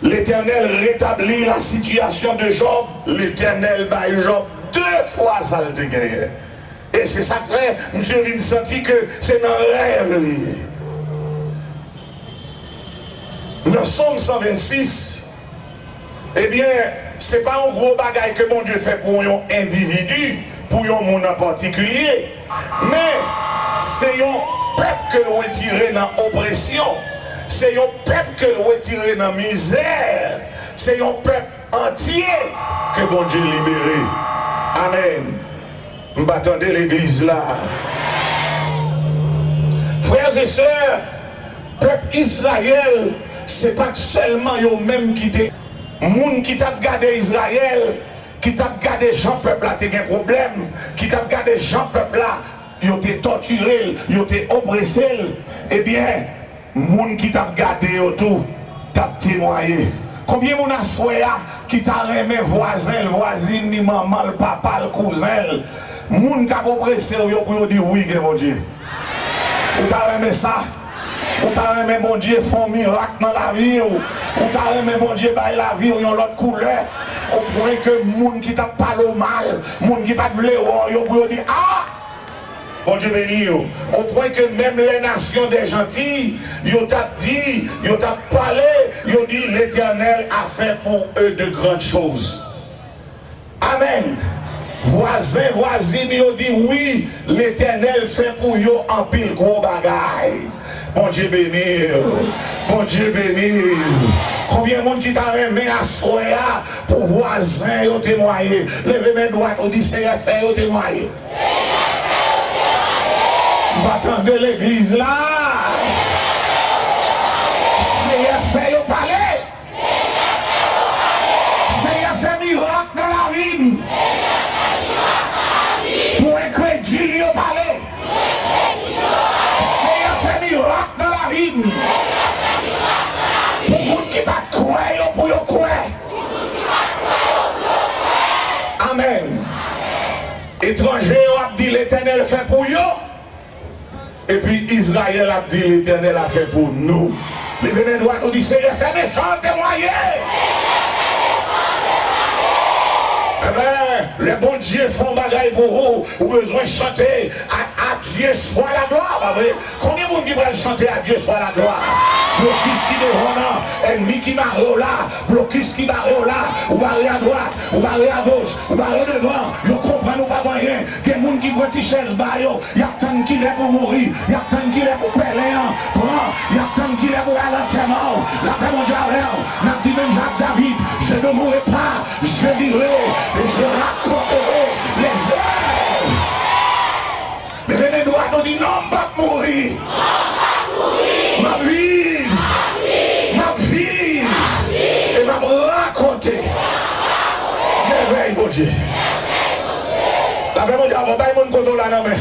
l'Éternel rétablit la situation de Job. L'Éternel bat Job 2 fois ça le gagné. Et c'est ça que monsieur vient sentir que c'est dans le rêve. Dans Psaume 126, eh bien, ce n'est pas un gros bagage que mon Dieu fait pour un individu, pour un monde en particulier, mais c'est un peuple que l'on retire dans l'oppression. C'est un peuple que l'on retire dans la misère. C'est un peuple entier que bon Dieu libéré. Amen. M'attendez l'église là. Frères et sœurs, peuple Israël, c'est pas seulement eux-mêmes qui étaient. Moun qui t'a gardé Israël, qui t'a gardé Jean peuple là, t'es un problème. Qui t'a gardé Jean peuple là, ils ont été torturés, ils ont été oppressés. Eh bien, moun qui t'a gardé autour, t'a témoigné. Combien moun a souhaité qui t'a remis voisin, voisine, ni maman, le papa, le cousin. Moun qui a oppressé, yo pour dire oui, mon Dieu. Ou t'a remis ça? Ou t'a remis mon Dieu font miracle dans la vie? Ou t'a remis mon Dieu baille la vie, ou yon l'autre couleur? Au point que moun qui t'a parlé mal, moun qui pas voulu, yo pour dire ah! Bon Dieu béni, au point que même les nations des gentils, ils ont dit, ils ont parlé, ils ont dit l'Éternel a fait pour eux de grandes choses. Amen. Voisins, voisines, ils ont dit oui, l'Éternel fait pour eux en pile gros bagaille. Bon Dieu béni, bon Dieu béni. Combien de monde qui t'a remis à soya pour voisins, ils ont témoigné. Levez mes doigts, on dit c'est fait, ils ont témoigné. Attendez l'église là. C'est fait au palais. C'est fait miracle dans la vie. Pour un crédit au palais. C'est fait miracle dans la vie. Pour les gens qui ne croient pas, pour les croire. Amen. Étranger a dit l'Éternel fait pour eux. Et puis Israël a dit l'Éternel a fait pour nous. Les vénènes droits ont dit Seigneur, fait méchant témoigner. Le bon Dieu font bagaille pour vous. Vous avez besoin de chanter à Dieu soit la gloire. Pas vrai? Combien de monde qui veulent chanter à Dieu soit la gloire? Blocus qui devant là, ennemi qui m'a là, blocus qui m'a là, ou barré à droite, ou barré à gauche, ou barré devant. Vous comprenez pas rien. Il y a des gens qui prennent des chaises baillot. Il y a tant qui est pour mourir. Il y a tant qui est pour pèler. Il y a tant qui est pour aller à l'enterrement. La paix mondiale, n'a dit même Jacques David, je ne mourrai pas, je vivrai et je raconterai les heures. Mais les doigts nous disent non, pas mourir. Ma vie, et m'a raconter. Merveille, mon Dieu. La paix mondiale, on va y aller mon là, non mais.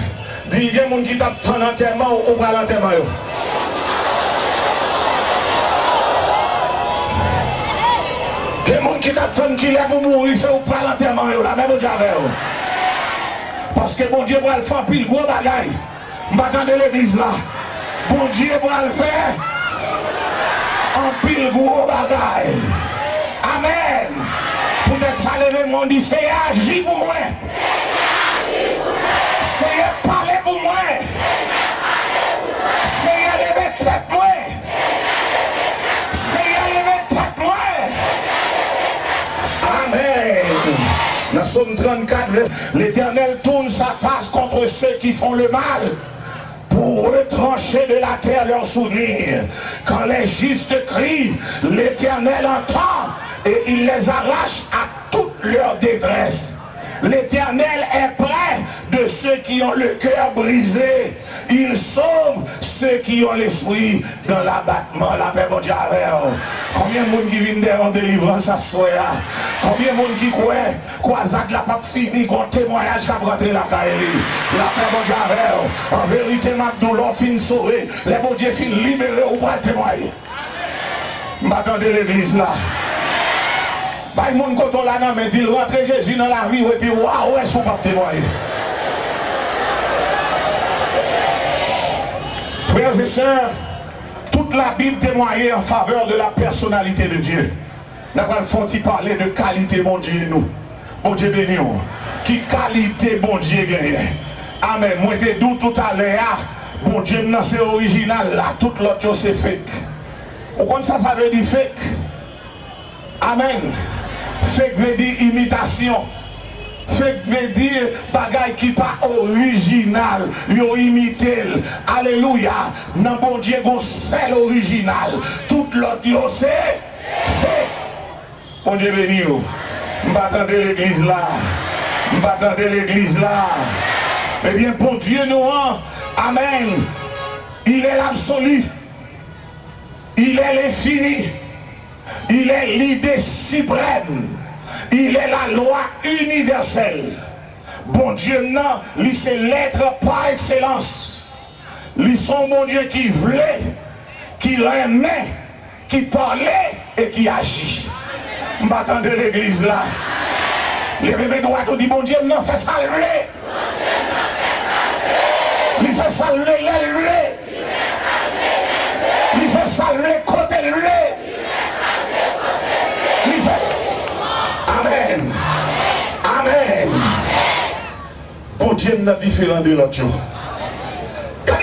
Dis, il y a des gens qui t'attendent l'enterrement ou pas l'enterrement. Il y a des gens qui t'attendent qu'il est pour mourir, c'est ou pas l'enterrement, la même chose. Parce que bon Dieu va le faire pile gros bagaille. M'attendez l'église là. Bon Dieu va le faire en pile gros bagaille. Amen. Peut-être ça le monde dit c'est agir pour moi. C'est parler pour moi. C'est lever tête moi. Amen. Dans Somme 34, l'Éternel tourne sa face contre ceux qui font le mal pour retrancher de la terre leurs souvenirs. Quand les justes crient, l'Éternel entend et il les arrache à toute leur détresse. L'Éternel est près de ceux qui ont le cœur brisé. Il sauve ceux qui ont l'esprit dans l'abattement. La paix mondiale. Combien de monde qui viennent en délivrance à soi? Combien de monde qui croit croisade la pape fini qu'on témoignage qui a rentré la Kaeli? La paix mondiale. En vérité, Mabdou, l'on fin sauvé. Les bon Dieu fin libéré ou pas témoigner. M'attendez l'église là. Bah, il y a des gens qui là, mais il rentre Jésus dans la vie et puis waouh, est-ce qu'on va témoigner? Frères et sœurs, toute la Bible témoigne en faveur de la personnalité de Dieu. Nous allons parler de qualité, mon Dieu, nous. Bon Dieu béni, qui qualité, bon Dieu, gagne. Amen. Moi, je doux tout à l'heure, bon Dieu, c'est original, là, tout l'autre chose, c'est fake. Vous comprenez ça veut dire fake? Amen. Fake veut dire imitation. Fake veut dire bagaille qui pas original. Yo imité. Alléluia. Dans bon Dieu, c'est l'original. Tout l'autre, c'est fake. Bon Dieu béni. M'attendez l'église là. M'attendez l'église là. Eh bien, pour Dieu, nous, amen. Il est l'absolu. Il est l'infini. Il est l'idée suprême. Il est la loi universelle. Bon Dieu, non, il c'est l'être par excellence. Ils sont bon Dieu qui voulait, qui l'aimait, qui parlait et qui agit. M'attends de l'église là. Les bébés droits tout dit bon Dieu, non, fait ça le lait. Il fait ça le lait, il fait ça le lait, côté le lait. Amen. Amen. Bon Dieu n'est différent de l'autre jour. Quand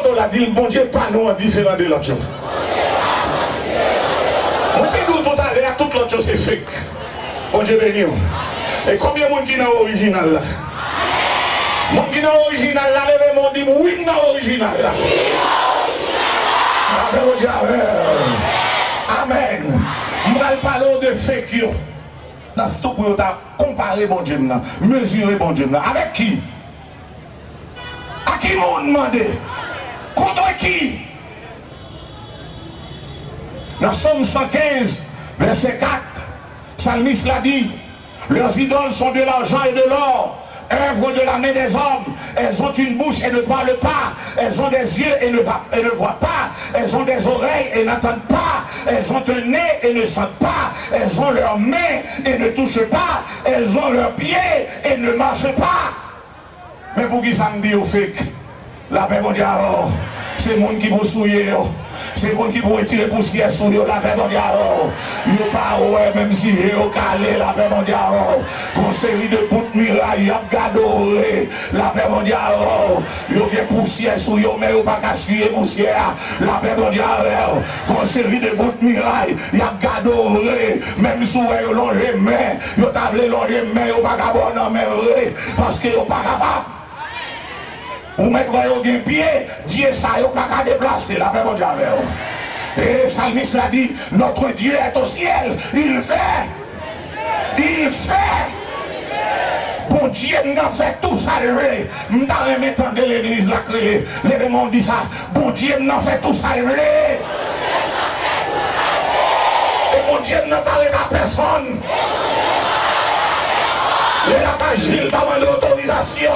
on a dit, bon Dieu pas nous différent de l'autre jour. On te dit tout à l'heure, toute l'autre chose c'est fake. Bon Dieu béni. Et combien de monde qui est original là? Mon qui est original là, levez mon dit, oui, non original là. Amen. Je vais parler de fake yo. Dans ce tout pour comparer bon Dieu, mesurer bon Dieu. Avec qui? À qui m'ont demandé? Contre qui? Dans Somme 115, verset 4, Psalmiste l'a dit, leurs idoles sont de l'argent et de l'or, œuvre de la main des hommes. Elles ont une bouche et ne parlent pas. Elles ont des yeux et ne voient pas. Elles ont des oreilles et n'entendent pas. Elles ont un nez et ne sentent pas. Elles ont leurs mains et ne touchent pas. Elles ont leurs pieds et ne marchent pas. Mais pour qui ça me dit au fake? La paix mondiale, c'est le monde qui vous souille. C'est vous qui pourrez tirer poussière sur eux, la paix mondiale. Yo pas ouais, même si yo calé la paix mondiale. Une série de bouts de mirailles, y'a gadoré la paix mondiale. Yo gen poussière sur eux, mais yo pas qu'à suivre poussière. La paix mondiale. Une série de bouts de mirailles, y'a gadoré. Même si yo l'on remet, yo tablé l'on remet, yo pas qu'à bon mais parce que yo pas capable. Ou mettre au pied, Dieu ça yo pas qu'à déplacer la paix mondiale. Et Salmis l'a dit, notre Dieu est au ciel, il fait. Bon Dieu n'a fait tout ça, m't'a remettant de l'église la créée. Les démons disent ça, bon Dieu n'a fait tout ça, et bon Dieu n'a parlé à personne. Il n'a pas Gilles demandé autorisation.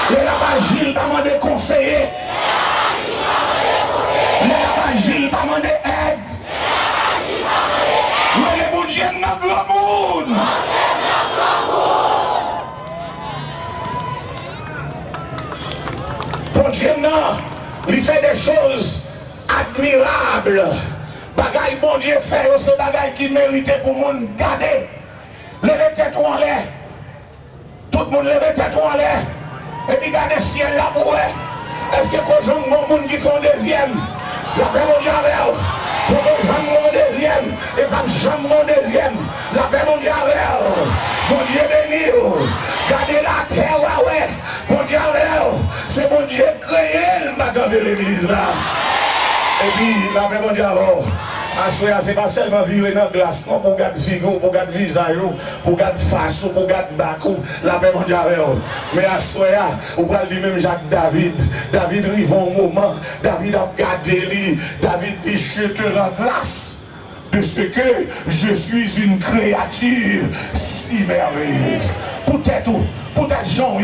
Il n'a pas Gilles demandé conseiller. Il n'a pas Gilles demandé aide. Mais le bon Dieu n'a pas grand monde. Bon Dieu il fait des choses admirables. Bagaille bon Dieu fait, c'est bagaille qui méritait pour monde garder. Levez tête en l'air. Tout le monde levez tête en l'air. Et puis gardez le ciel là pour eux. Est-ce que pour les gens qui font deuxième, la paix mondiale, pour les gens deuxième, et pas jamais deuxième, la paix mondiale, mon Dieu béni, gardez la terre, ouais, mon Dieu, c'est mon Dieu créé le matin de l'église là. Et puis la paix mondiale, c'est pas seulement vivre dans la glace, non, pour garder figure, pour garder visage, pour garder face, pour garder bacou, la paix mondiale. Mais à ce moment, on parle du même Jacques David. David arrive un moment, David a gardé lui, David dit, je te rends grâce de ce que je suis une créature si merveilleuse. Peut-être Jean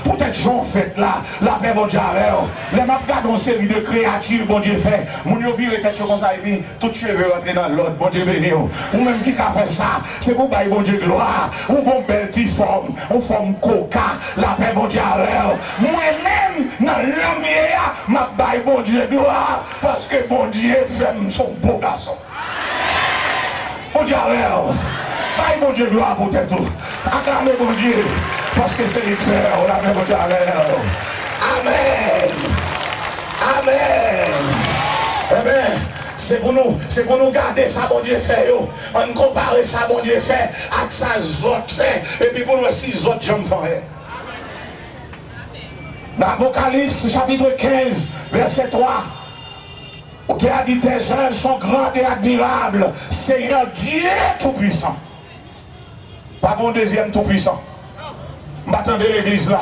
peut-être Jean fait là, la paix mondiale. Les maps gardent une série de créatures, bon Dieu fait. Mon Dieu vire tête comme ça et puis tout cheveux rentrent dans l'autre, bon Dieu béni. Ou même qui a fait ça, c'est pour bailler bon Dieu gloire. Ou bon belle petite forme, on forme coca, la paix mondiale. Moi-même, dans l'homme, ma baille bon Dieu gloire, parce que bon Dieu fait son beau garçon. Bon Dieu, baille bon Dieu gloire pour tout. Acclamez bon Dieu, parce que c'est l'expert, on a bon Dieu. Amen. Amen. Eh bien, c'est pour nous garder ça, bon Dieu fait. On compare ça, bon Dieu fait, avec ça, autres fait. Et puis pour nous, si les autres gens font. Dans Apocalypse, chapitre 15, verset 3. Tu as dit tes œuvres sont grandes et admirables. Seigneur Dieu Tout-Puissant. Pas mon deuxième Tout-Puissant. M'attendez l'église là.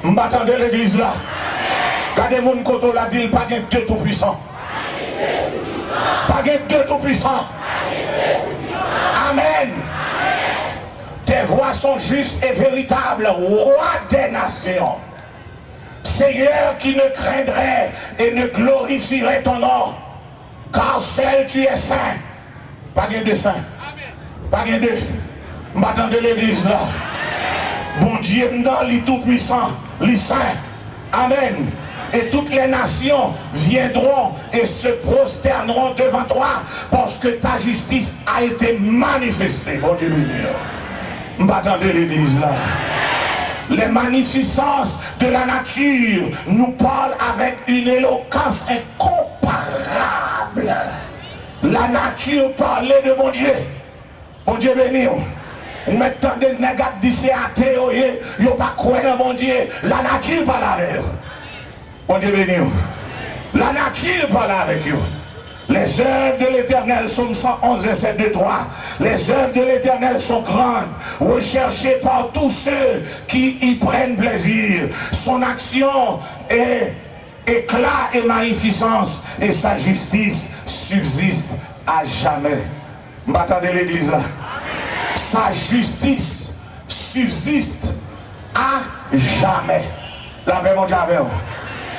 M'attendez l'église là. Regardez mon côté là, dit pas de Dieu Tout-Puissant. Pas de Dieu Tout-Puissant. Amen. Tes voies sont justes et véritables, roi des nations. Seigneur qui ne craindrait et ne glorifierait ton nom, car seul tu es saint. Pas de saint. Pas de deux. M'attends de l'église là. Bon Dieu, dans les tout-puissants, les saints. Amen. Et toutes les nations viendront et se prosterneront devant toi parce que ta justice a été manifestée. Bon Dieu, m'attends de l'église là. Les magnificences de la nature nous parlent avec une éloquence incomparable. La nature parlait de mon Dieu. Mon Dieu béni. Vous mettez des négats d'ici à Théo, ils n'ont pas cru dans mon Dieu. La nature parle avec eux. Mon Dieu béni. La nature parle avec eux. Les œuvres de l'Éternel, Psaume 111, verset 2-3. Les œuvres de l'Éternel sont grandes, recherchées par tous ceux qui y prennent plaisir. Son action est éclat et magnificence, et sa justice subsiste à jamais. M'attendez l'église là. Sa justice subsiste à jamais. La paix mon Dieu avec vous.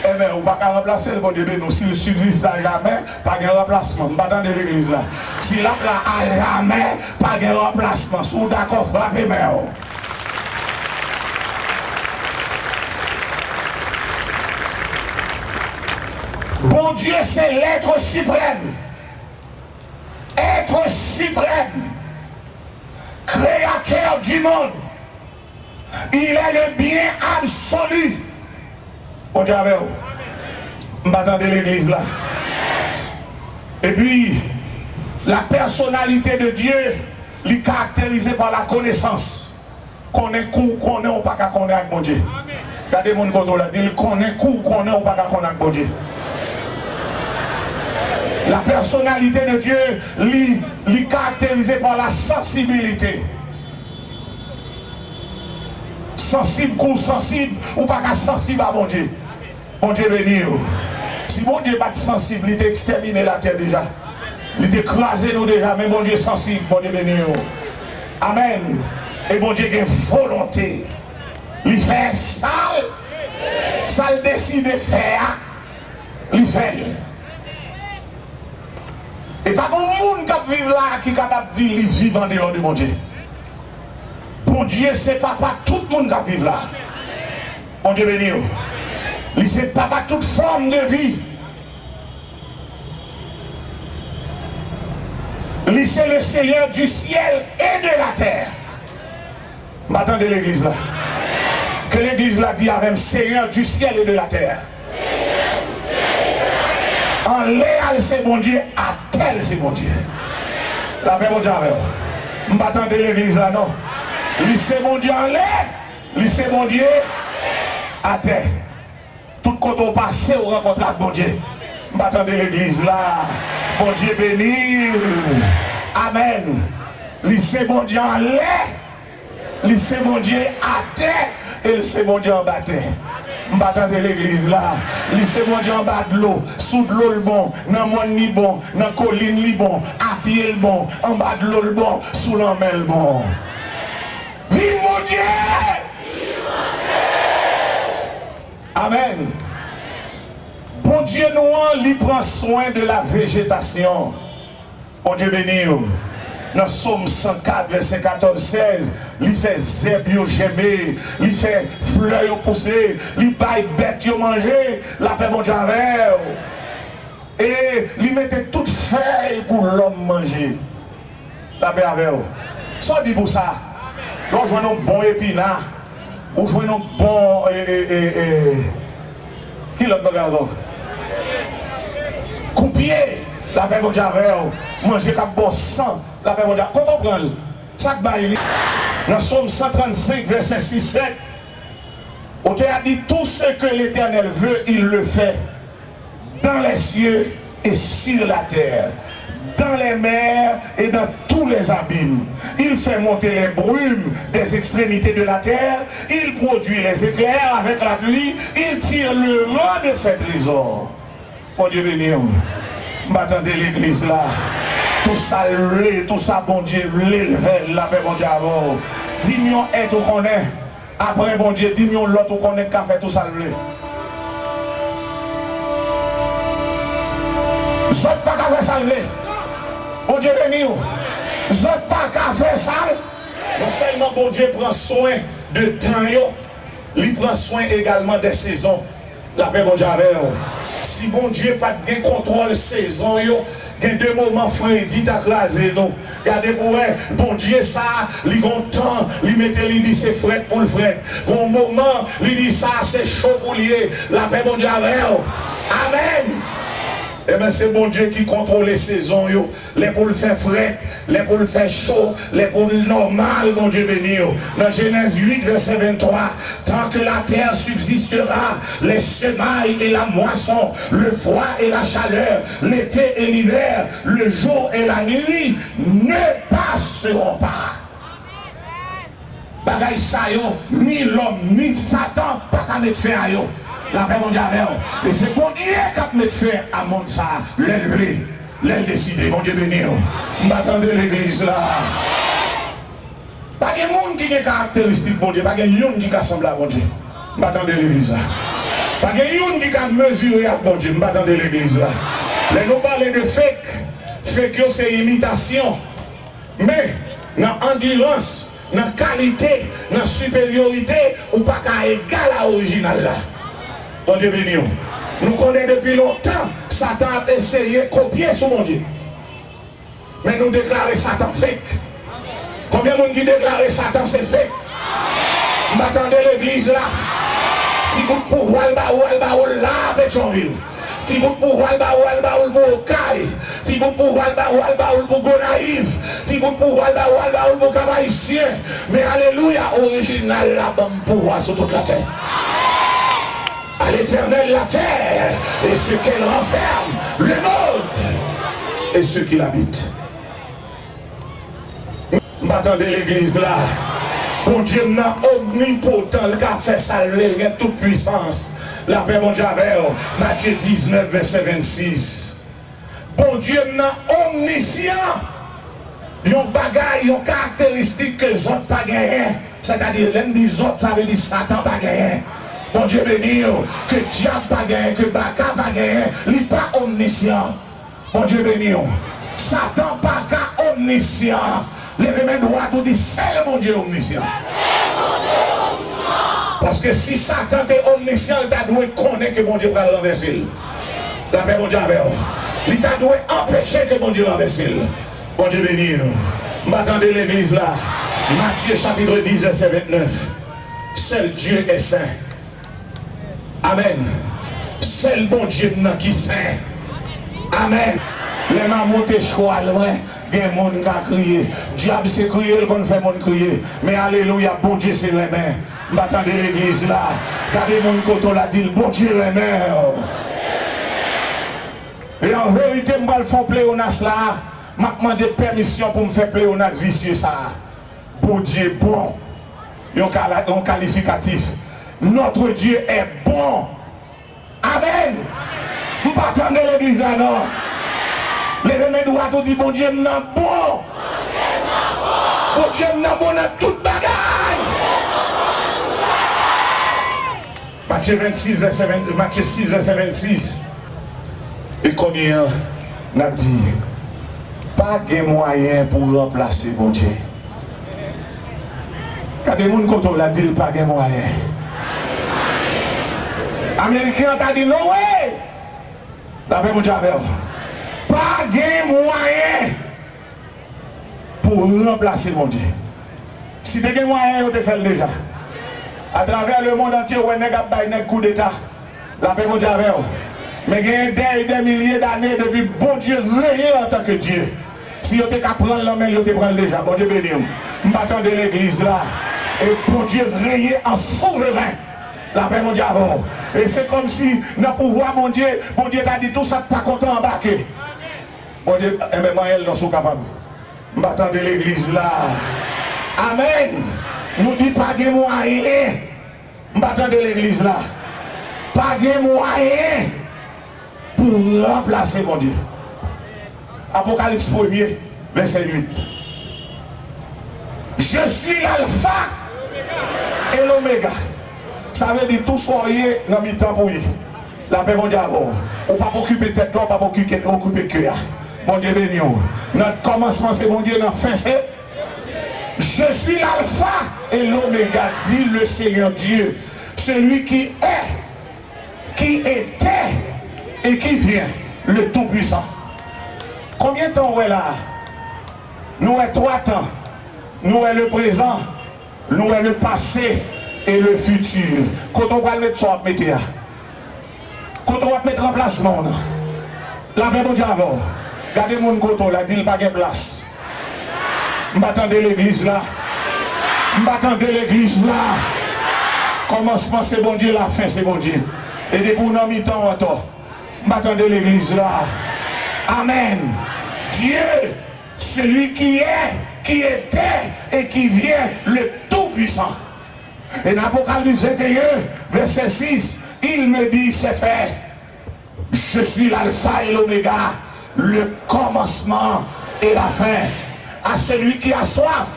Eh bien, on ne peut pas remplacer le bon Dieu, nous. S'il subsiste à jamais, pas de remplacement. Je ne de l'église là. S'il a à jamais, pas de remplacement. Si vous êtes d'accord, frappez moi. Dieu, c'est l'être suprême. Être suprême. Créateur du monde. Il est le bien absolu. Bon Dieu avec vous. M'attendez l'église là. Et puis, la personnalité de Dieu, est caractérisée par la connaissance. Qu'on est court, qu'on est ou pas qu'à connaître avec mon Dieu. Regardez mon côté là, dit qu'on est court, qu'on est ou pas qu'à connaître avec mon Dieu. La personnalité de Dieu, est caractérisée par la sensibilité. Sensible ou sensible, ou pas qu'à sensible à mon Dieu. Mon Dieu béni. Si mon Dieu n'est pas sensible, il t'a exterminé la terre déjà. Il t'a écrasé nous déjà, mais mon Dieu est sensible, mon Dieu béni. Amen. Et mon Dieu a une volonté. Il fait ça, ça le décide de faire, il fait. Et pas bon monde qui vit là qui est capable de dire qu'il vit en dehors de mon Dieu. Bon Dieu, c'est pas tout le monde qui vit là. Mon Dieu béni. C'est pas toute forme de vie. C'est le Seigneur du ciel et de la terre. M'attendez l'église là. Que l'église là dit avec Seigneur du ciel et de la terre. En l'air c'est bon Dieu, à terre c'est bon Dieu. La paix mon Dieu avec vous. M'attendez l'église là non. C'est bon Dieu en l'air, c'est bon Dieu à terre. Tout côté au passé, on rencontre avec bon Dieu. M'attendez l'église là. Bon Dieu béni. Amen. C'est bon Dieu en l'air. C'est bon Dieu à terre. Et c'est bon Dieu en bas terre. M'attendez l'église là. C'est bon Dieu en bas de l'eau. Sous de l'eau le bon. Dans le monde ni bon. Dans la colline ni bon. À pied le bon. En bas de l'eau le bon. Sous l'emmène le bon. Vive mon Dieu. Amen. Bon Dieu nous, il prend soin de la végétation. Bon Dieu béni. Dans Psaume 104, verset 14-16, il fait zèbre gémé, il fait fleurs pousser, il baille bête manger, la paix bon Dieu avec. Et il mettait toutes feuilles pour l'homme manger. La paix avec. Ça dit pour ça. Nous jouons un bon épinard, nous jouons un bon. Qui l'a regardé? Coupier, la paix bon Dieu avec. Manger comme bon sang, la paix bon Dieu. Quand on prend ça que dans Psaume 135, verset 6-7, on a dit tout ce que l'Éternel veut, il le fait. Dans les cieux et sur la terre. Dans les mers et dans tous les abîmes. Il fait monter les brumes des extrémités de la terre. Il produit les éclairs avec la pluie. Il tire le vent de ses trésors. Mon Dieu béni. M'attendez l'église là. Tout ça, bon Dieu, la paix, bon Dieu, avant. 10 millions est tout qu'on est. Après, bon Dieu, 10 millions l'autre qu'on est, qu'a fait tout ça, Zot pas qu'à faire ça, bon Dieu béni. Zot pas qu'à faire ça. Non seulement bon Dieu prend soin de temps, il prend soin également des saisons. La paix, bon Dieu, si bon Dieu pas de contrôle saison, il y a deux moments frère dit à craser nous. Regardez pour bon Dieu ça, il a un temps, il mettait il dit c'est frais pour le frais. Bon moment, il dit ça c'est chaud pour lier. La paix bon Dieu avec. Amen. Eh bien, c'est bon Dieu qui contrôle les saisons, les pour le faire frais, les pour le faire chaud, les pour le normal, bon Dieu béni. Dans Genèse 8, verset 23, tant que la terre subsistera, les semailles et la moisson, le froid et la chaleur, l'été et l'hiver, le jour et la nuit ne passeront pas. Bagaille ça yo, ni l'homme, ni Satan, pas qu'à mettre fin à yo. La paix mon Dieu avec. Et c'est bon Dieu qui a mis fin à mon ça. L'élevé, l'elle décidé, mon Dieu béni. M'attendez l'église là. Pas de monde qui est caractéristique bon Dieu. Pas de monde qui ressemble à bon Dieu. M'attendez l'église là. Pas de monde qui a mesuré à bon Dieu. M'attendez l'église là. Les nous parler de fake. Fake c'est imitation. Mais dans endurance, dans qualité, dans supériorité, ou pas qu'à égal à l'original là. Bon Dieu béni. Nous connaissons depuis longtemps, Satan a essayé de copier sur mon Dieu. Mais nous déclarons Satan fake. Combien de monde qui déclare Satan c'est fake? M'attendez l'église là. Si vous pouvez aller là, Pétionville. Si vous pouvez aller pour Okaï. Si vous pouvez aller pour Gonaïve. Si vous pouvez aller pour Cavaïsien. Mais alléluia, original la bonne pouvoir sur toute la terre. À l'éternel la terre et ce qu'elle renferme, le monde et ceux qui l'habitent. M'attendez l'église là. Bon Dieu n'a omnipotent, le a fait saluer, il a toute puissance. La paix, mon Javel, Matthieu 19, verset 26. Bon Dieu n'a omniscient. Il y a un bagage, il y a une caractéristique que les autres pas gagné. C'est-à-dire, l'un des autres, ça veut dire Satan pas gagné. Bon Dieu béni, que diable pas gagné, que Baka pas gagné, il n'est pas omniscient. Bon Dieu béni, Satan pas omniscient. Les remèdes droits tout dit, c'est mon Dieu omniscient. Parce que si Satan est omniscient, il t'a dû connaître que mon Dieu va le renverser. La paix, mon Dieu, il t'a dû empêcher que mon Dieu renverse. Bon Dieu béni. M'attendez l'église là. Matthieu chapitre 10, verset 29. Seul Dieu est saint. Amen. Seul bon Dieu qui est saint. Amen. Les mamans te choix loin. Il y a des gens qui ont crié. Diable c'est crier, le bon fait mon crier. Mais alléluia, bon Dieu c'est les mains. M'attendez l'église là. Regardez les gens qui ont dit, bon Dieu les mains. Et en vérité, je vais faire pléonas là. Je vais demander permission pour me faire pléonas vicieux ça. Bon Dieu bon. Un qualificatif. Notre Dieu est bon. Amen. Je ne vais pas attendre l'église là non. Les remèdes doivent tout dire, bon Dieu n'est bon. Bon Dieu n'est bon dans toute bagaille. Matthieu 6, verset 26. Et combien n'a dit, pas de moyen pour remplacer bon Dieu. Quand des gens qui ont dit, pas de moyen. Américain t'a dit, non, ouais. La paix, mon Dieu, pas de moyen pour remplacer mon Dieu. Si tu as des moyens, tu fais déjà. À travers le monde entier, on a un coup d'état. La paix, mon Dieu, mais il y a des milliers d'années depuis bon Dieu réel en tant que Dieu. Si on peut prendre la main, on peut prendre déjà. Bon Dieu béni. Je m'attends de l'église là. Et bon Dieu réel en souverain. La paix, mon Dieu, et c'est comme si, dans le pouvoir, mon Dieu t'a dit tout ça, pas content embarquer. Bon Dieu, mais moi, elles n'en sont capables. Je m'attends de l'église là. Amen. Nous dit pas de moyens. Je m'attends de l'église là. Pas de moyens pour remplacer mon Dieu. Apocalypse 1er, verset 8. Je suis l'alpha et l'oméga. Ça veut dire tout soyez dans le temps pour lui. La paix, mon Dieu, on ne peut pas occuper tête, on ne peut pas occuper cœur. Mon Dieu béni. Notre commencement, c'est mon Dieu, notre fin, c'est. Je suis l'alpha et l'oméga, dit le Seigneur Dieu. Celui qui est, qui était et qui vient, le Tout-Puissant. Combien de temps on est là? Nous sommes 3 temps. Nous sommes le présent, nous sommes le passé et le futur. Quand on va mettre ça, quand on va mettre remplacement, la paix, mon Dieu, avant. Regardez mon côté là, dit pas de place. M'attendez l'église là. M'attendez l'église là. Commencement c'est bon Dieu, la fin c'est bon Dieu. Et depuis nous mi-temps encore. M'attendez l'église là. Amen. Dieu, celui qui est, qui était et qui vient, le Tout-Puissant. Et dans Apocalypse 21, verset 6, il me dit, c'est fait. Je suis l'alpha et l'oméga, le commencement et la fin. À celui qui a soif,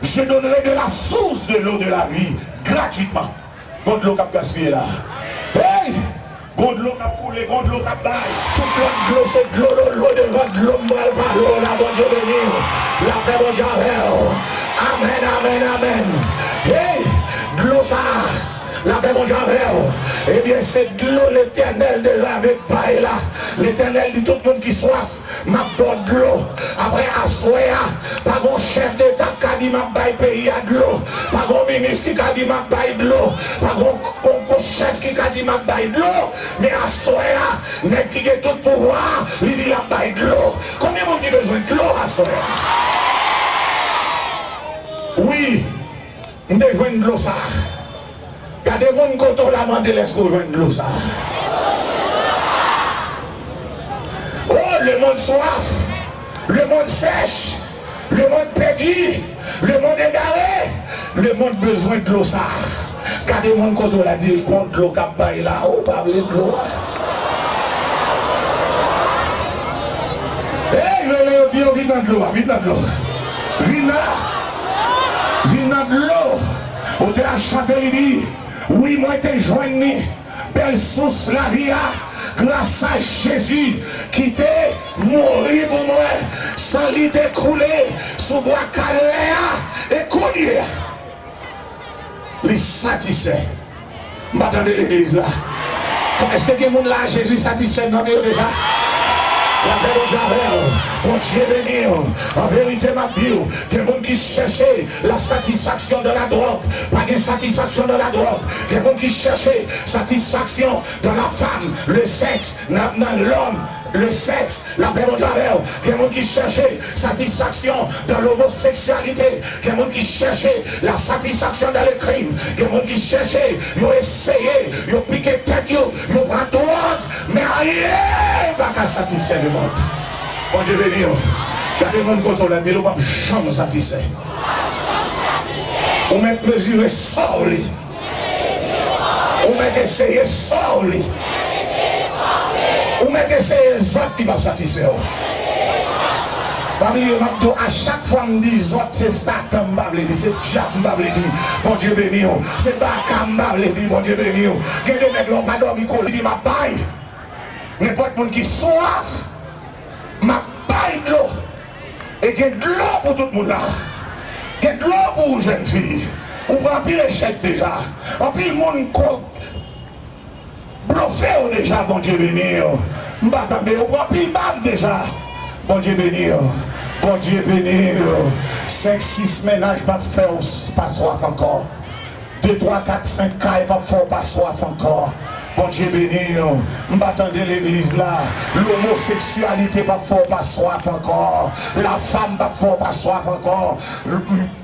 je donnerai de la source de l'eau de la vie, gratuitement. God l'eau qui a gaspillé là. Hey! God l'eau qui a coulé, God l'eau qui a baillé. Toute l'eau, c'est de l'eau devant l'eau, la bonne Dieu béni. La paix, mon Dieu. Amen, amen, amen. Hey! De l'eau ça, la paix, bon Dieu, eh bien, c'est de l'eau l'éternel déjà avec paille là. L'éternel dit tout le monde qui soif, m'a bonne de l'eau. Après, à soya, pas mon chef d'État qui a dit m'a baille pays à de l'eau. Pas mon ministre qui a dit m'a baille de l'eau. Pas mon chef qui a dit m'a baille de l'eau. Mais à soya, n'est qui a tout pouvoir, il dit la baille de l'eau. Combien de monde qui a besoin de l'eau à soya? Oui, nous devons jouer de l'eau ça. Regardez mon côté la demande laisse nous jouer de l'eau ça. Oh, le monde soif, le monde sèche, le monde perdu, le monde égaré, le monde besoin de l'eau ça. Regardez mon côté la dit contre l'eau cap bail là, oh parlez de l'eau. Eh, je vais dire vite dans l'eau, vite dans l'eau. Vite là. Vina de l'eau, on te a chanté, il dit, oui, moi, t'es joigné, belle source la vie, grâce à Jésus, qui t'est mort pour moi, sans lit écoulé, sous bois calé, et collier. Les satisfaits. M'attendez l'église là. Est-ce que quelqu'un monde là, Jésus satisfait dans nous déjà? La paix au Javel, mon Dieu béni, en vérité ma Bible, que monde qui cherchait la satisfaction de la drogue, pas de satisfaction de la drogue, que monde qui cherchait satisfaction de la femme, le sexe, dans l'homme, le sexe, la paix au Javel, que monde qui cherchait satisfaction dans l'homosexualité, que monde qui cherchait la satisfaction dans le crime, que monde qui cherchait, ils ont essayé, ils ont piqué tête, ils ont pris drogue, mais rien pas qu'à satisfaire le monde. Bon Dieu béni, regardez mon côté, on a dit, on ne va jamais satisfaire. On met mesurer solide. On met essayer solide. On met essayer les autres qui vont satisfaire. À chaque fois, on me dit, c'est Satan, c'est Diable, bon Dieu béni, c'est Bakam, bon Dieu béni. Que des mecs n'ont pas dormi, ils disent, ma paille. N'importe qui qui soif, ma paille de l'eau. Et qu'il y a de l'eau pour tout le monde là. Qu'il y a de l'eau pour une jeune fille. On prend pile échec déjà. On pile le monde bluffé déjà, bon Dieu béni. On prend pile bave déjà. Bon Dieu béni. Bon Dieu béni. 5-6 ménages pas faire pas soif encore. 2, 3, 4, 5 cailles pas faire pas soif encore. Bon Dieu béni, m'attendez l'église là. L'homosexualité pas fort pas soif encore. La femme pas fort pas soif encore.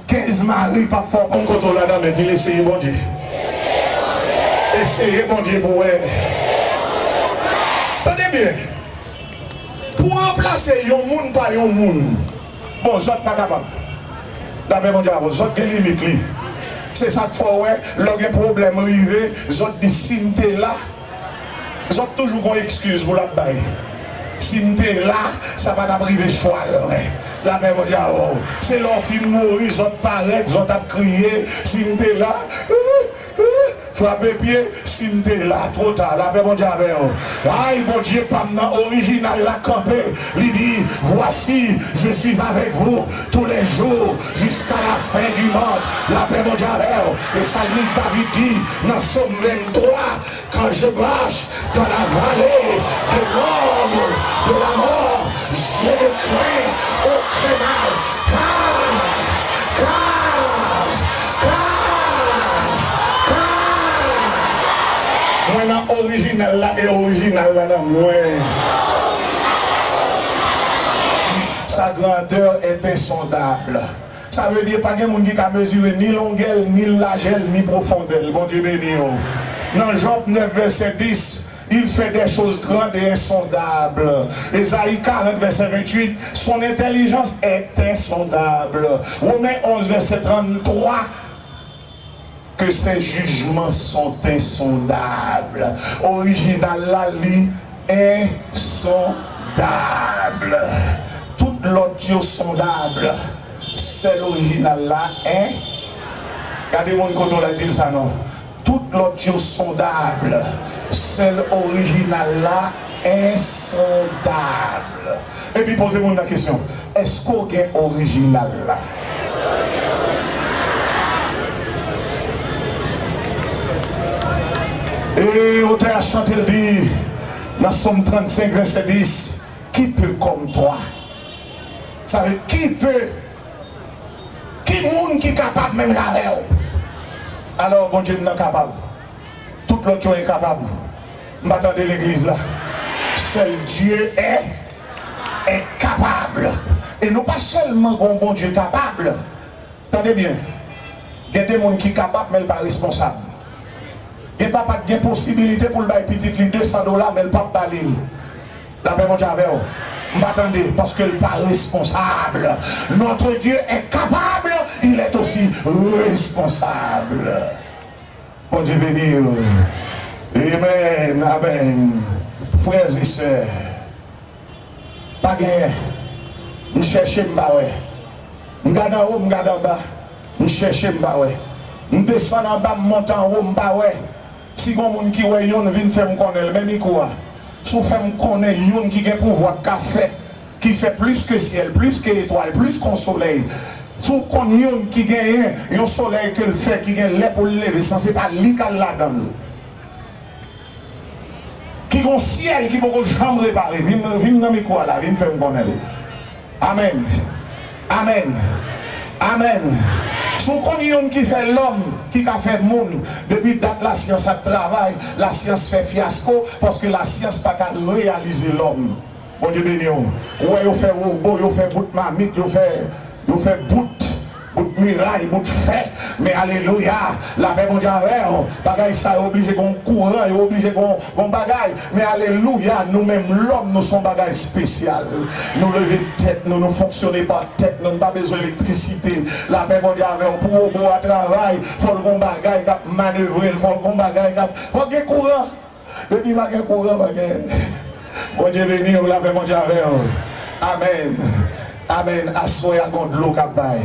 15 maris pas fort pas. On contrôle la dame et dit essayez bon Dieu. Essayez bon Dieu pour elle. Attendez bien. Pour remplacer un monde par un monde. Bon, vous n'êtes pas capable. D'après mon Dieu, vous êtes des limites. C'est ça qu'il faut, ouais. Lorsqu'il y a un problème arrivé, vous êtes des cimes là. Vous êtes toujours une excuse pour la baille. Si vous êtes là, ça va t'arriver choix. La paix va dire, oh, c'est leur film mourir, ils ont paraît, ils ont crié. Si vous êtes là, frappez pied, si vous êtes là, trop tard. La paix va dire, aïe, bon Dieu, pas maintenant original la campé. Il dit, voici, je suis avec vous tous les jours jusqu'à la fin du monde. La paix va dire, et Salmis David dit, dans Somme 23, quand je marche dans la vallée de l'ombre de la mort, je ne crains aucun mal, car moi dans original là et original là dans moi. Sa grandeur est insondable. Ça veut dire pas qu'il y a monde qui a mesuré ni longueur, ni largeur, ni profondeur. Bon Dieu béni. Dans Job 9, verset 10, il fait des choses grandes et insondables. Ésaïe 40, verset 28, son intelligence est insondable. Romains 11, verset 33, que ses jugements sont insondables. Original la lit insondable. Tout l'autre sondable. C'est l'original là, hein? Regardez mon côté, on a dit ça, non? Tout l'autre sondable. C'est l'original là, insondable. Et puis posez-moi la question. Est-ce qu'on est original là? Et auteur a chanté le dit, dans Somme 35, verset 10, qui peut comme toi? Ça veut dire, qui peut? Qui monde qui est capable même avec? Alors, bon Dieu n'est capable. Tout l'autre chose est capable. M'attendez l'église là. Seul Dieu est capable. Et non pas seulement bon Dieu capable. Attendez bien. Il y a des gens qui sont capables, mais ils ne sont pas responsables. Il n'y a pas de possibilité pour le bail petit $200, mais il ne peut pas baler. La paix, mon Dieu, avec vous. M'attendez, parce qu'il n'est pas responsable. Notre Dieu est capable, il est aussi responsable. Bon Dieu béni. Amen, amen. Frères et sœurs, pas gagné. Je cherche m'baoué. Je regarde en haut, je regarde en bas. Je cherche m'baoué. Je descends en bas, je monte en haut, m'baoué. Si vous avez qui vient faire me connaître, même quoi. Si vous faites me connaître, yon qui a pouvoir café, qui fait plus que ciel, plus que étoile, plus qu'un soleil. Si vous connaissez yon qui gagne un soleil que le fait, qui gagne l'air pour le lever, sans c'est pas l'icale là-dedans. Qui ont ciel qui vont jamais réparer. Viens dans mes quoi là, viens faire me connaître. Amen. Amen. Amen. Son cognon qui fait l'homme, qui a fait le monde, depuis date la science a travail, la science fait fiasco, parce que la science n'a pas réaliser l'homme. Bon Dieu béni. Ouais, il fait robot, il fait bout de mamite, il fait bout de miraille, bout de fait. Mais alléluia, la paix mon Dieu avec, bagaille ça est obligé qu'on courant, il est obligé qu'on bagaille. Mais alléluia, nous-mêmes l'homme, nous sommes bagaille spécial. Nous lever tête, nous ne fonctionnons pas tête, nous n'avons pas besoin d'électricité. La paix mon Dieu avec, pour au beau à travail, il faut qu'on bagaille, qu'on manœuvrer, il faut qu'on bagaille, il faut qu'on courant. Depuis ma courant, bagaille. Bon Dieu béni, la paix mon Dieu avec. Amen. Amen. Assoyez à de l'eau cabaye.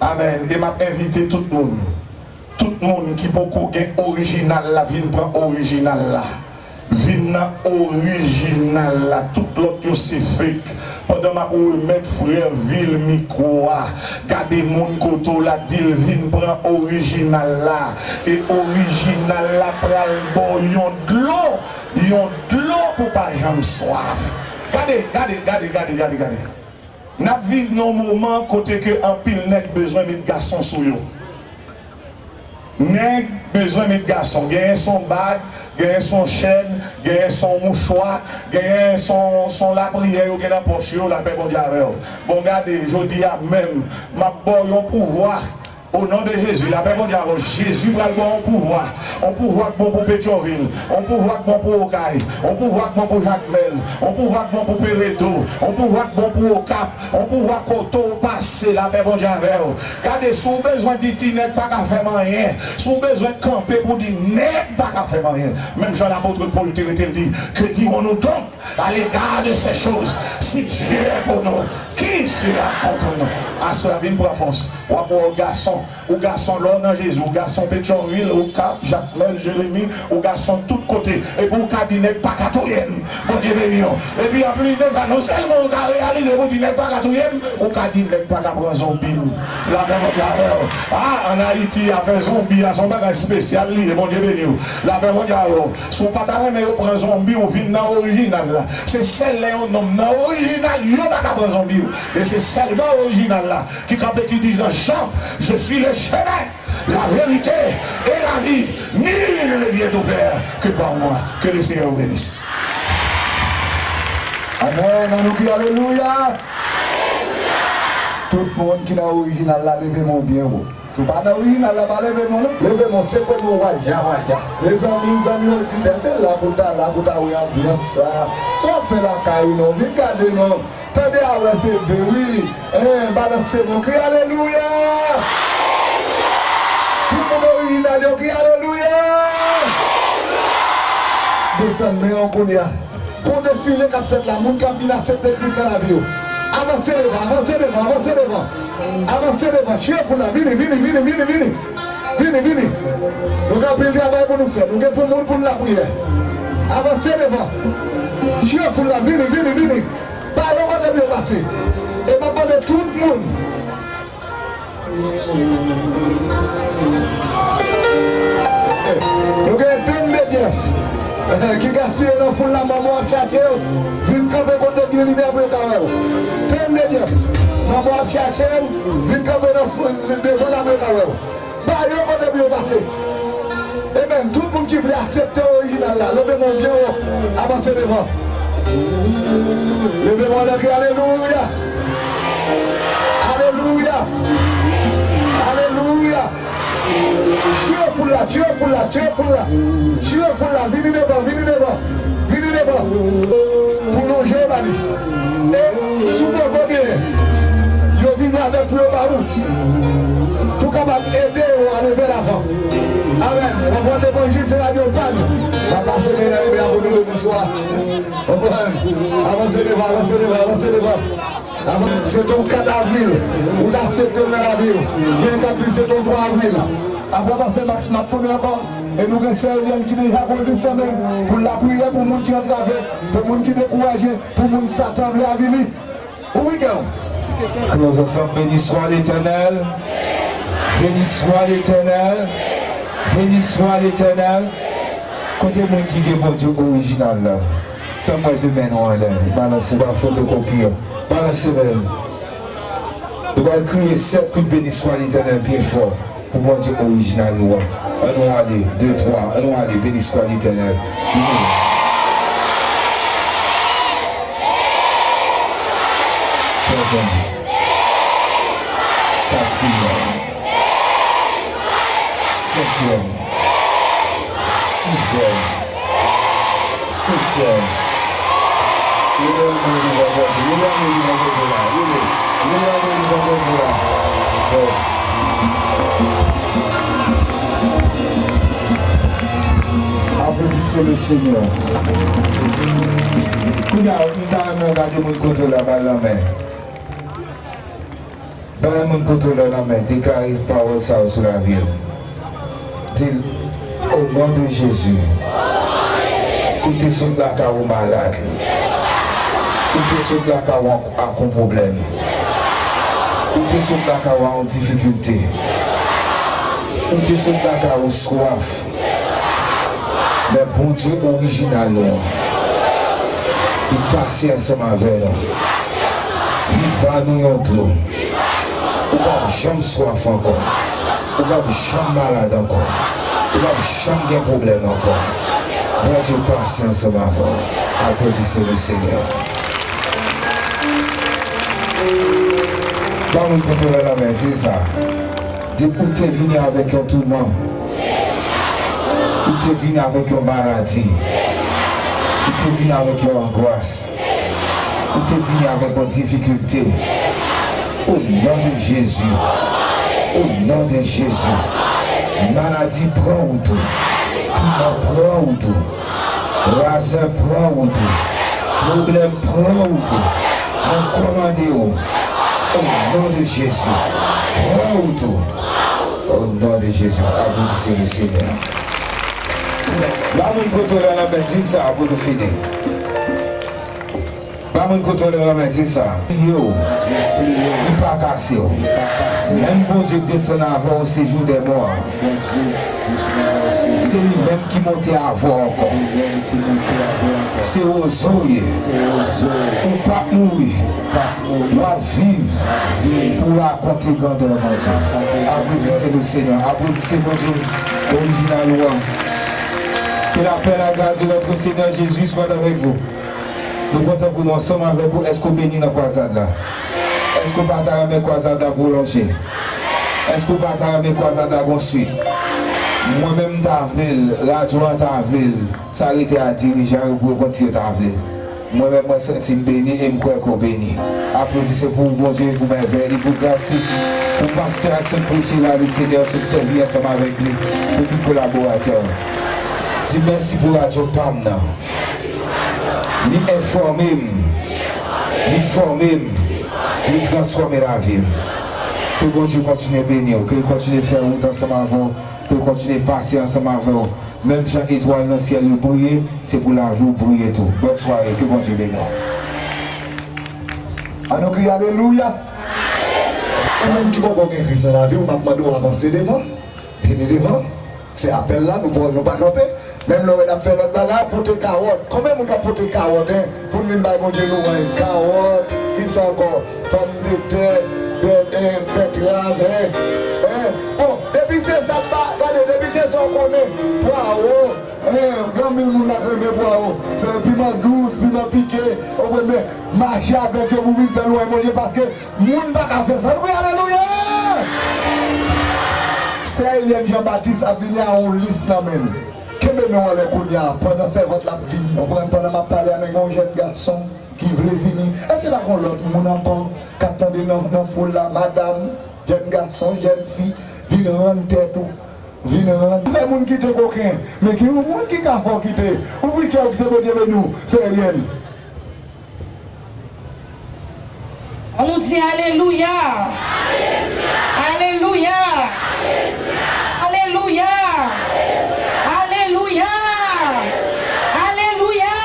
Amen. Et m'a invité tout le monde. Tout le monde qui peut gagner original là, vient prendre original là. Vient original là. Tout l'autre c'est fake. Pendant ma remettre frère ville micro, gardez mon koto là, dit vient prendre original là. Et original là pral bon yon de l'eau pour pas jamais soif. Regardez. Nous vivons dans un moment côté que un pile nèg besoin de garçons sous yo. Nèg besoin de garçons, gagne son bague, gagne son chaîne, gagne son mouchoir, gagne son la prière ou gagne la poche la paix bon Dieu avec. Bon regardez, je dis à même m'a bon un pouvoir. Au nom de Jésus, la paix mondiale, Jésus va avoir un pouvoir. Un pouvoir bon pour Pétionville, un pouvoir bon pour Okaï, un pouvoir bon pour Jacmel, un pouvoir bon pour Péreto, un pouvoir bon pour Ocap, un pouvoir pour passer la paix mondiale. Regardez, si vous avez besoin de dire n'est pas qu'à faire rien, si vous avez besoin de camper pour dire n'est pas qu'à faire rien, même Jean l'apôtre Paul dit que dirons-nous donc à l'égard de ces choses, si Dieu est pour nous, qui sera contre nous? À cela, viens pour la France, ou au garçon l'homme Jésus, ou garçon Pétionville, ou Cap, Jacmel, Jérémie, ou garçon de tous côtés, et pour cabinet pas quatrième, bon Dieu béni. Et puis en plus de ça, non seulement on a réalisé pour dire pas quatrième, ou cabinet pas qu'à zombie. La même mondiale, en Haïti, il a fait zombie, à son bagage spécial, bon Dieu béni. La même mondiale, si on pas mais on prend zombie, on vient dans l'original. C'est celle-là, on nomme dans l'original, il n'y a pas qu'à zombie. Et c'est seulement original là qui dit dans Jean, je suis le chemin, la vérité et la vie. Nul ne vient au Père que par moi. Que le Seigneur vous bénisse.
Amen. On nous dit alléluia. Tout le monde qui est original là, levez-moi bien haut. Si vous n'êtes pas original là, levez-moi là. Levez-moi, c'est pour nous, waya. Les amis, on dit, c'est là pour ta bien ça. Si on fait la caille, non, viens garder, non. Tenez à rester, oui. Balancez mon cri, alléluia. Tout le monde original, cri, alléluia. Descendez en Kounia. Pour défiler, quand vous faites la monde, quand vous acceptez Christ dans la vie. Avancez devant. Chien pour la vini. Nous avons pris le travail pour nous faire. Nous avons pour le monde pour la prière. Avancez devant. Chien pour la vini. Parlons de bien passer. Et maintenant de tout le monde. Nous avons
foule la maman a piaqué. Vine camper contre Dieu lumière pour le carreau. Tenez Dieu. Maman a piaqué. Vine camper devant la main carreau. Bah, il y a un peu de passer. Et même tout le monde qui veut accepter l'original là, levez-moi bien haut, avancez devant. Levez-moi le cri, alléluia. Alléluia. Alléluia. Cheerful là, cheerful là, cheerful là. Cheerful là, venez devant, venez devant. Venez devant. Pour longer, Bali. Et sous vos bagages, vous venez avec vous, Barou. Pour capable aider à lever l'avant. Amen. La voix de l'évangile, c'est la Diopane. On va passer les rêves et abonner le soir. Avancez devant, avancez devant, avancez devant. C'est ton 4 avril. Ou dans cette la ville. Bien qu'à c'est ton 3 avril. Après passer Max m'a tourné encore. Et nous avons Eliane qui déjà pour le semaine. Pour la prière, pour le monde qui est entravé. Pour le monde qui est découragé. Pour le monde qui s'attend à la vie. Où est-ce que
nous ensemble, béni soit l'Éternel. Béni soit l'Éternel. Béni soit l'Éternel. Côté moi qui est bon Dieu original là. Fais-moi demain en l'air. Balancez la photocopie. Balancez-le. Nous allons crier 7 coups de béni soit l'Éternel bien fort. Pour mon Dieu original nous. On va aller, 2, 3. On va aller, béni soit l'Éternel. Troisième. Quatrième. Cinquième, sixième, septième. Applaudissez le Seigneur. Nous avons regardé mon côté là-bas la main. Dans mon côté la main, déclarez parole ça sur la ville. Dis au nom de Jésus. Ou t'es sur la carreau malade. Ou t'es sur la carreau à un problème. Ou t'es sur la carreau en difficulté. Ou t'es sur la carreau soif. Mais bon Dieu original, il passe ensemble avec nous. Il bat nous en clou. Ou pas jamais soif encore. Ou pas jamais malade encore. Ou pas jamais problème encore. Bon Dieu passe ensemble avec nous. Applaudissez le Seigneur. Dans mon côté de la main, dis ça. Dis où tu es venu avec un tourment. Où tu es venu avec une maladie. Où tu es venu avec une angoisse. Où tu es venu avec une difficulté. Au nom de Jésus. Au nom de Jésus. Maladie prend ou tout. Tourment prend ou tout. Razin prend ou tout. Problème prend ou tout. On commande où. Au nom de Jésus. Prends ou tout. Au nom de Jésus. Applaudissez le Seigneur. Là, mon côté de la main, dis ça pour nous finir. Là, mon côté de la main, dis ça. Yo, il pas cassé. Même bon Dieu descend avant au séjour des morts. C'est lui-même qui monte avant encore. C'est aux oeufs. On pas mourir. On va vivre pour raconter grandeur, mon Dieu. Applaudissez le Seigneur. Applaudissez mon Dieu original. Que la paix et la grâce de notre Seigneur Jésus soient avec vous. Nous comptons pour nous ensemble avec vous. Est-ce qu'on bénit la croisade là? Est-ce qu'on partage la croisade à prolonger? Est-ce qu'on partage la croisade à construire? Moi-même, Davil, Radio Davil, ça a été à diriger pour continuer Davil. Moi-même, je me sens béni et je crois qu'on béni. Applaudissez pour bon Dieu, pour merveille, pour grâce, pour pasteur Action Prêcher là, le Seigneur se servir ensemble avec lui, pour tous les collaborateurs. Dis merci pour Radio Pam. Lui informer, lui former, lui transformer la vie. Que bon Dieu continue à bénir, que il continue à faire route ensemble avec vous, que il continue à passer ensemble avec vous. Même chaque étoile dans le ciel briller, c'est pour la vie briller tout. Bonne soirée, que bon Dieu bénisse.
À nous crier alléluia. Même qui va gagner Christ dans la vie, on m'a demandé d'avancer devant. Venez devant. C'est appel là, nous ne pouvons pas camper. Même là, on a fait notre bagarre pour tes carottes. Combien on a pour tes carottes pour nous dire, mon Dieu, nous avons carottes, qui sont encore pommes de terre, betterave. Bon, depuis c'est ça, regardez, depuis c'est ça qu'on est, poireau, grand mille moun la crème poireau, c'est un piment douce, piment piqué, on peut marcher avec vous, vous faire loin, mon Dieu, parce que moun n'a pas fait ça. Oui, alléluia! C'est Eliane Jean-Baptiste a venu à une liste même. Qu'est-ce que nous allons pendant ces votes la vie? On prend pendant ma parler avec un jeune garçon qui voulait venir. Est-ce que là qu'on l'autre monde encore qui attendait dans la foule là, madame, jeune garçon, jeune fille, viens rendre tête tout. Viens rendre. Il y a des gens qui te coquin, mais qui ont des gens qui ont quitté. Ouvrez qui ont quitté nous, c'est Eliane.
On nous dit Alléluia. Alléluia. Alléluia. Alléluia. Alléluia.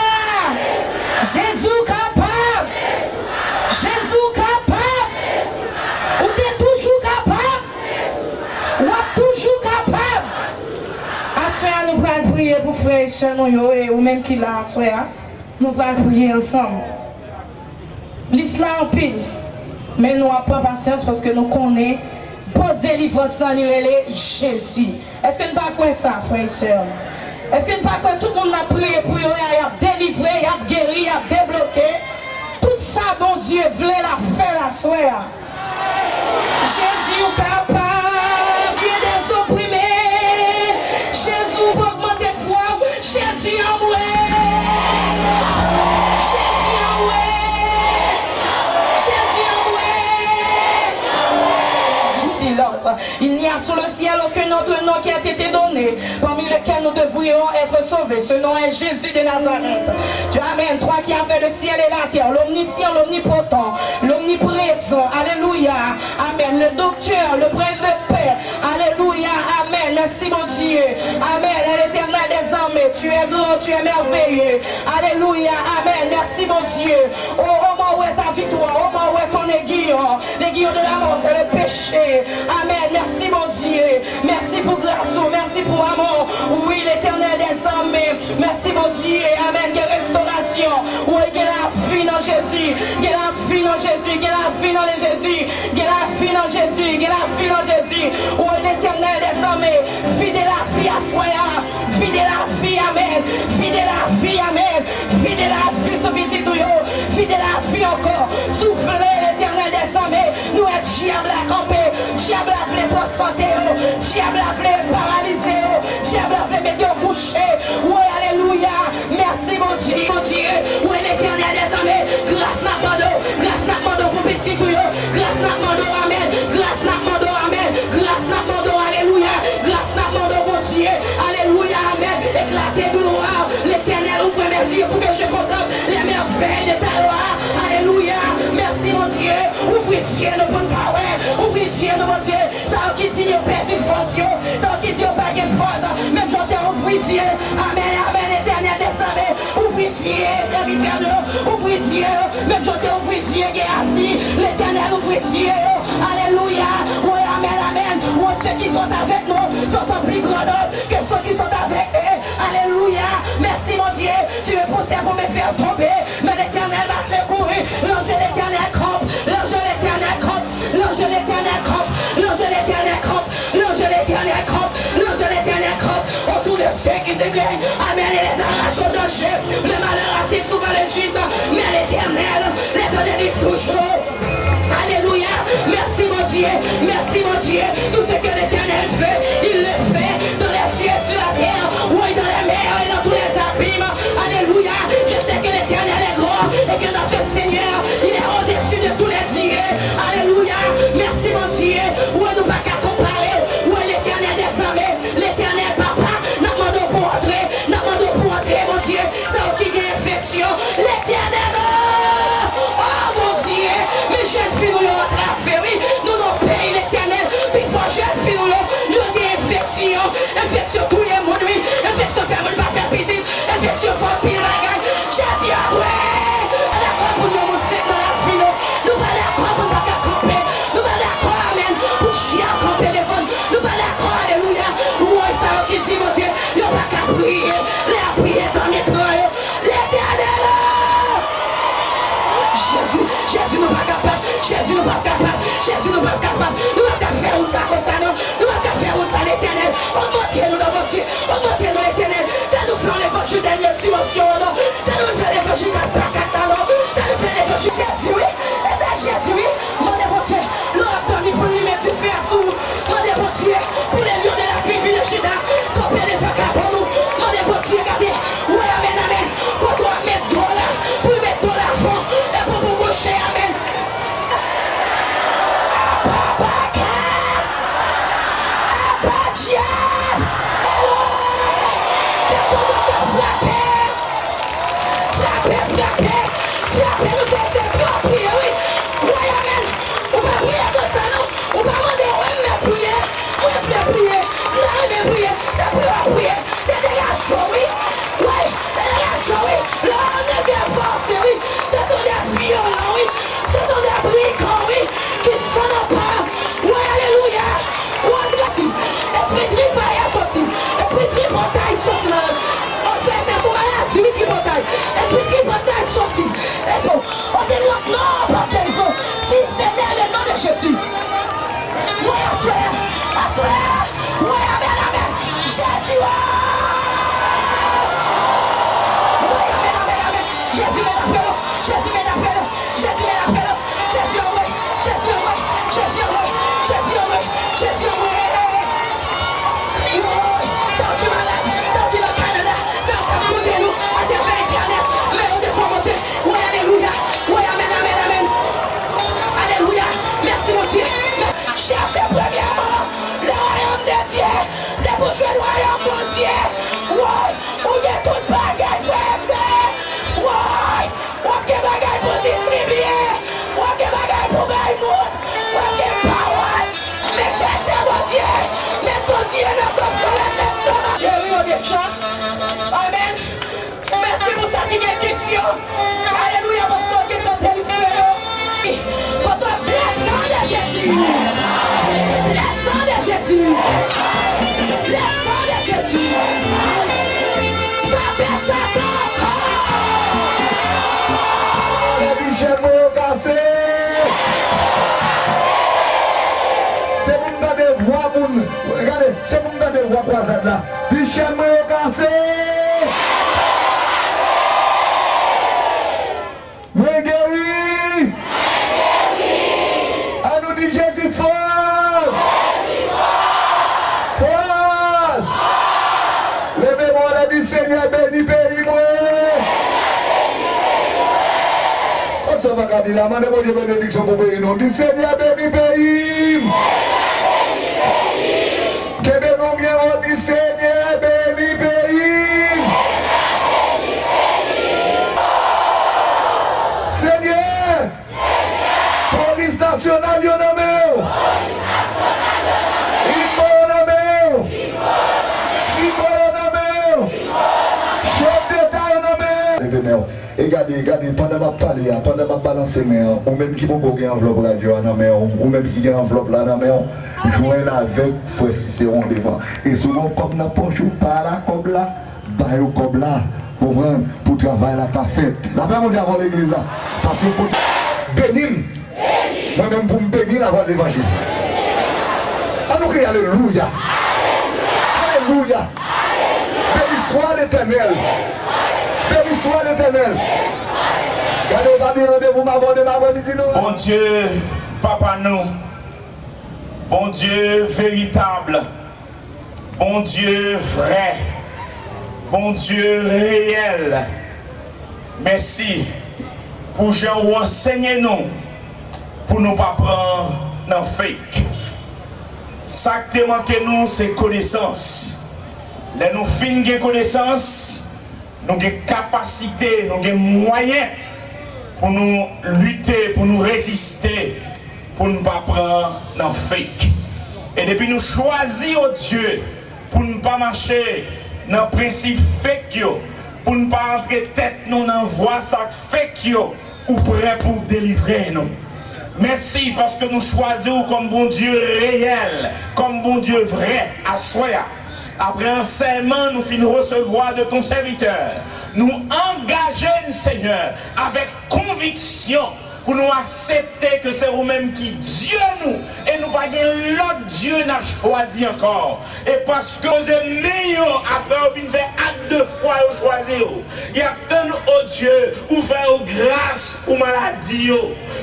Jésus capable. Jésus capable. Ou t'es toujours capable. Ou toujours capable. À ce moment, nous allons prier pour frères et sœurs, ou même qui l'a à ce moment, nous allons prier ensemble. L'islam en pile. Mais nous avons patience parce que nous connaissons poser délivrance dans Jésus. Est-ce que nous ne pas quoi ça, frères et sœurs? Est-ce que nous ne pas quoi tout le monde a prié pour lui, il a délivré, il a guéri, il a débloqué? Tout ça, bon Dieu, voulait la faire la soirée. Jésus est capable, Dieu des opprimés. Jésus pour augmenter foi. Jésus en moi. Jésus en moi. Il n'y a sur le ciel aucun autre nom qui a été donné, parmi lesquels nous devrions être sauvés. Ce nom est Jésus de Nazareth. Dieu amène, toi qui as fait le ciel et la terre, l'omniscient, l'omnipotent, l'omniprésent. Alléluia. Amen. Le docteur, le prince de paix. Alléluia. Amen. Merci mon Dieu. Amen. L'éternel des armées. Tu es grand, tu es merveilleux. Alléluia. Amen. Merci mon Dieu. Au moment où est ta victoire, au moment où est ton aiguillon. L'aiguillon de la mort, c'est le péché. Amen. Merci mon Dieu. Merci pour grâce. Merci pour amour. Oui, l'éternel des armées. Merci mon Dieu. Amen. Quelle restauration. Oui, quelle la vie dans Jésus. Quelle la vie dans Jésus. Quelle la vie dans Jésus. Quelle la vie dans Jésus. Quelle la vie dans Jésus. Oui, l'éternel des armées. Fidèle la vie à soi. Fidèle la vie. Amen. Fidèle la vie. Amen. Fidèle la vie. Ce petit tuyau. Fidèle la vie encore. Soufflez l'éternel des armées. Nous est diable à camper. Diable a voulu pour santé. Diable a voulu paralyser. Diable a voulu mettre au coucher. Oui, alléluia. Merci mon Dieu. Mon Dieu. Oui, l'éternel des armées. Grâce n'a mando. Grâce n'a mando pour petit tuyau. Grâce n'a mando. Amen. Grâce n'a mando. Amen. Grâce n'a mando. Alléluia. Grâce n'a mando mon Dieu. Alléluia. Amen. Éclatez gloire. L'éternel ouvre mes yeux pour que je contemple les merveilles de ta loi. Alléluia. Merci mon Dieu. Ouvre les yeux de bonne parole. Ouvre les yeux de mon Dieu. Ça qui dit au père du fonction. Ça qui dit au père de force. Même j'entends ouvre les yeux. Amen. Amen. Éternel des armées. Ouvre les yeux. Serviteur de ouvre les yeux. Même j'entends ouvre les yeux. L'éternel ouvre les yeux. Alléluia. Oui, amen. Amen. Oui, ceux qui sont avec nous sont en plus grand que ceux qui sont avec eux. Alléluia. Merci mon Dieu. Tu es poussé pour me faire tomber. Mais l'éternel va secourir. L'ange de l'éternel campe. L'ange de l'éternel campe. L'ange de l'éternel campe. L'ange de l'éternel campe. L'ange de l'éternel campe. L'ange de l'éternel campe. Autour de ceux qui dégrènent. Amen. Et les arrache au danger. Le malheur attire souvent les juges. Mais l'éternel les délivre toujours. Alléluia. Merci mon Dieu. Merci mon Dieu. Tout ce que l'éternel fait, il le fait dans les cieux, sur la terre, oui, dans les mers et dans tous les abîmes. Alléluia. Je sais que l'éternel est grand et que notre Seigneur, il est au-dessus de tous les dieux. Alléluia. Merci mon Dieu. Oui, nous pas qu'à comparer. Oui, l'éternel des armées, l'éternel papa, nous demandons pour entrer, mon Dieu. C'est qui a infection. L'éternel. Oh mon Dieu. Mais jeune fille, nous rentrons à faire, oui. Nous nous payons l'éternel. Puis faut jeune fille, nous
pas capable. Jésus, nous pas capable. Nous pas faire ça comme ça, non. Nous pas faire ça l'éternel. Augmentez-nous dans votre Dieu. Augmentez-nous l'éternel. T'as nous fait l'évangile dernière dimension, non. T'as nous fait l'évangile dans le placata, non. T'as nous fait l'évangile Jésus, oui. Et t'as Jésus, oui. Mon Dieu, l'autre pour lui mettre du feu à sous. Mon Dieu, pour les lions de la tribu de Juda. Combien de vagabonds nous. Mon Dieu, regardez. Oui, amen, amen. Quand on va mettre $, pour mettre $, et pour vous coucher, amen. Si c'est le nom de Jésus. Oui, assois. Oui, amen, amen. Jésus. Oui, amen, amen, amen. Jésus m'appelle. Jésus m'appelle. Jésus m'appelle. Jésus oui. Jésus oui. Jésus oui. Jésus oui. Jésus oui. Ça qui malade. Ça qui le Canada. Ça qui côté nous. À travers Internet. Mais on défend mon Dieu. Oui, alléluia. Oui, amen, amen, amen. Alléluia. Merci mon Dieu. Cherchez premièrement le royaume de Dieu. Débouchez le royaume de Dieu. Ouais. Où il y a toute baguette, frère. Ouais. Où il y a baguette pour distribuer. Où il y a baguette pour gagner le monde. Où il y a parole. Mais cherchez mon Dieu. Mais mon Dieu ne cause pas la tête. Jésus des chats. Amen. Merci pour ça qui est question. Alléluia parce qu'on est en train de faire. Quand on blesse le sang de Jésus. Le sang de Jésus. Le sang de Jésus. Pas personne encore.
C'est pour me garder voix, regardez, c'est pour me garder voix croisade là. Michel Moyo cassé. Moi guéri. À nous dit Jésus force. Force. Levez-moi la dit Seigneur béni pays moi. Quand ça va garder là, demandez-moi des bénédictions pour pays nous. Dit Seigneur béni pays. Que nous bien on dit Seigneur béni pays. Seigneur. Police nationale yo nommé. Il nommé. Simon nommé. Chef d'État nommé. Et regardez, pendant ma parler, pendant ma balancer, ou même qui peut gagner enveloppe radio, ou même qui gagne enveloppe là, joindre avec frère Cicéron devant. Et souvent, comme n'a pas joué par là, comme là, bah, comme là, pour travailler la fête. La même on dit avant l'église là. Parce que pour bénir, moi-même pour me bénir avant l'évangile. Alors que alléluia. Alléluia. Béni soit l'Éternel. Béni soit l'Éternel.
Bon Dieu, Papa nous. Bon Dieu véritable. Bon Dieu vrai. Bon Dieu réel. Merci pour Jean enseigner nous. Pour nous pas prendre dans fake. Ça qui manque nous, c'est connaissance. Là nous finissons connaissance. Nous avons capacité, nous avons moyens pour nous lutter, pour nous résister, pour ne pas prendre dans fake. Et depuis nous choisissons Dieu pour ne pas marcher dans le principe fake, pour ne pas entrer tête nous dans voie ça fake ou prêt pour délivrer nous. Merci parce que nous choisissons comme bon Dieu réel, comme bon Dieu vrai à soi. Après enseignement, nous finissons recevoir de ton serviteur. Nous engageons, Seigneur, avec conviction pour nous accepter que c'est vous-même qui Dieu nous, et nous pas l'autre Dieu n'a choisi encore. Et parce que vous aimez, après vous venez faire acte de foi et choisir, il y a tant au Dieu, ou faire grâce ou maladie.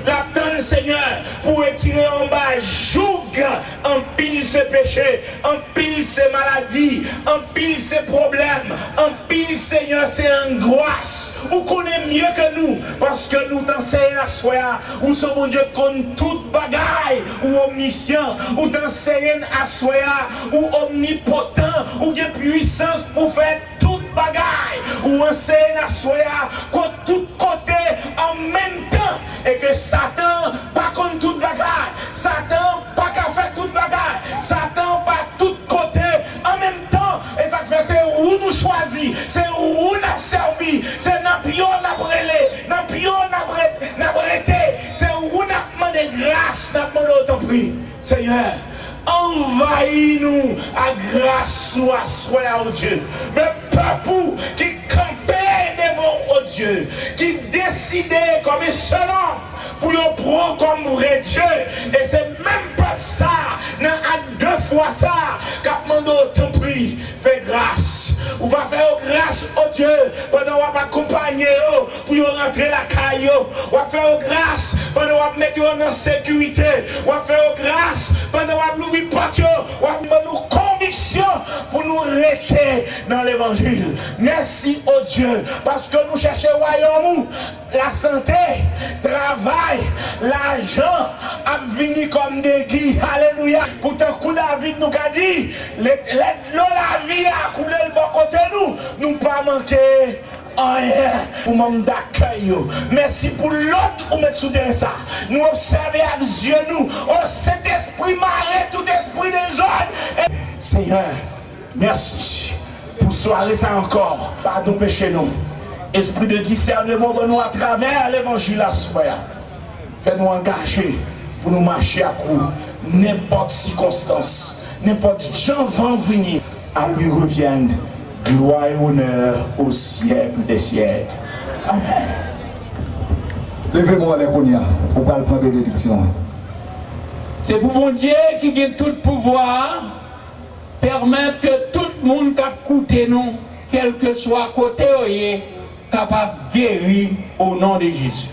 La donne Seigneur pour retirer en bas joug en pile ses péchés, en pile ses maladies, en pile ses problèmes, en pile Seigneur ses angoisses. Vous connaissez mieux que nous parce que nous t'enseignons à soi ou sommes mon Dieu contre toute bagaille ou omniscient ou t'enseignons à soi ou omnipotent ou de puissance pour faire toute bagaille ou enseigne à soi contre tout côté en même temps. Et que Satan, pas contre toute bagarre, Satan, pas qu'à faire toute bagarre, Satan, pas tout côté en même temps. Et ça fait, c'est où nous choisir, c'est où nous avons servi, c'est dans pion nous brûlé, dans pion nous arrêté, c'est où nous avons demandé grâce, nous avons demandé autant prix. Seigneur, envahis-nous à grâce ou à soi au Dieu. Mais peuple qui campait devant au Dieu, qui décidait comme seul homme pour le prendre comme vrai Dieu. Et c'est même peuple ça, deux fois ça, qu'a demandé autant prix, fais grâce. On va faire grâce au Dieu pendant qu'on va accompagner pour rentrer la caille. On va faire grâce pendant qu'on va mettre en sécurité. On va faire grâce pendant qu'on va ouvrir porte. On va faire nos convictions pour nous rester dans l'évangile. Merci au Dieu parce que nous cherchons le royaume, la santé, travail, l'argent a venu comme des guides. Alléluia. Pour tant que David nous a dit, la vie a coulé le bon côté nous ne pas manquer rien pour mon d'accueil. Merci pour l'autre ou mettre sous ça. Nous observer à Dieu nous. Oh, cet esprit marre tout esprit des autres. Seigneur, merci pour soirée ça encore. Pardon péché nous. Esprit de discernement de nous à travers l'évangile à soi. Fais-nous engager pour nous marcher à coup. N'importe circonstance, n'importe gens vont venir. À lui reviennent gloire et honneur au siècle des siècles. Amen.
Levez-moi les cognas pour pas prendre bénédiction.
C'est pour mon Dieu qui a tout pouvoir, permettre que tout le monde qui a écouté nous, quel que soit côté, capable de guérir au nom de Jésus.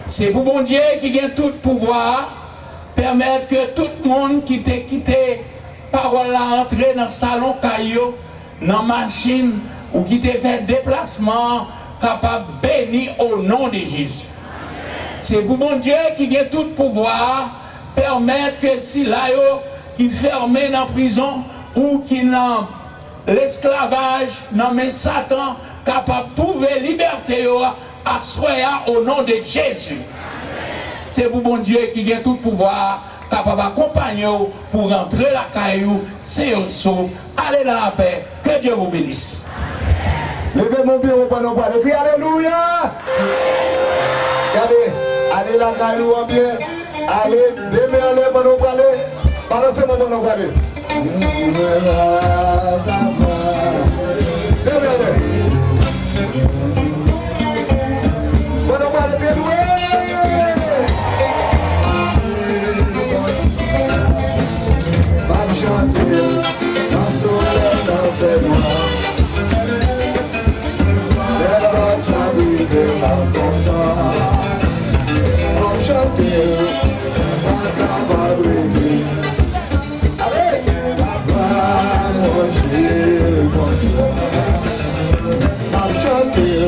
C'est pour mon Dieu qui a tout pouvoir, permettre que tout le monde qui t'a quitté, parole à entrer dans le salon caillou, dans la machine, ou qui t'a fait déplacement, capable de bénir au nom de Jésus. C'est pour mon Dieu qui a tout pouvoir, permettre que si là, qui est fermé dans la prison, ou qui dans l'esclavage, dans mes Satan, capable de trouver liberté à soi au nom de Jésus. C'est pour mon Dieu qui a tout pouvoir, capable d'accompagner pour rentrer la caillou, c'est un saut. Allez dans la paix, que Dieu vous bénisse.
Levez mon pied au panneau, et puis alléluia. Regardez, allez la caillou en bien, allez, demain allez panneau, allez, balancez mon panneau, allez. Demain allez. Panneau, allez, bien doué. Chanter, dans son lait, dans ses noix. Les votes arrivent dans ton sang. Faut chanter, pas cavalry. Allez, papa, manger, bonsoir. Faut chanter,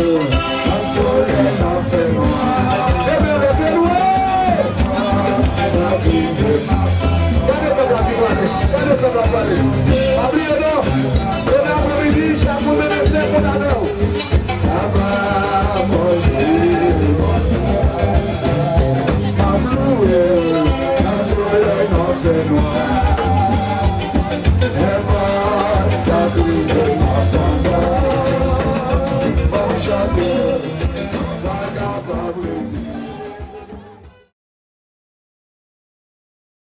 dans son lait, dans ses noix. Les bébés loués, ça arrive. Abriu não, eu não vou me dizer, já vou merecer por nada não. Abriu eu, na sua nossa noite.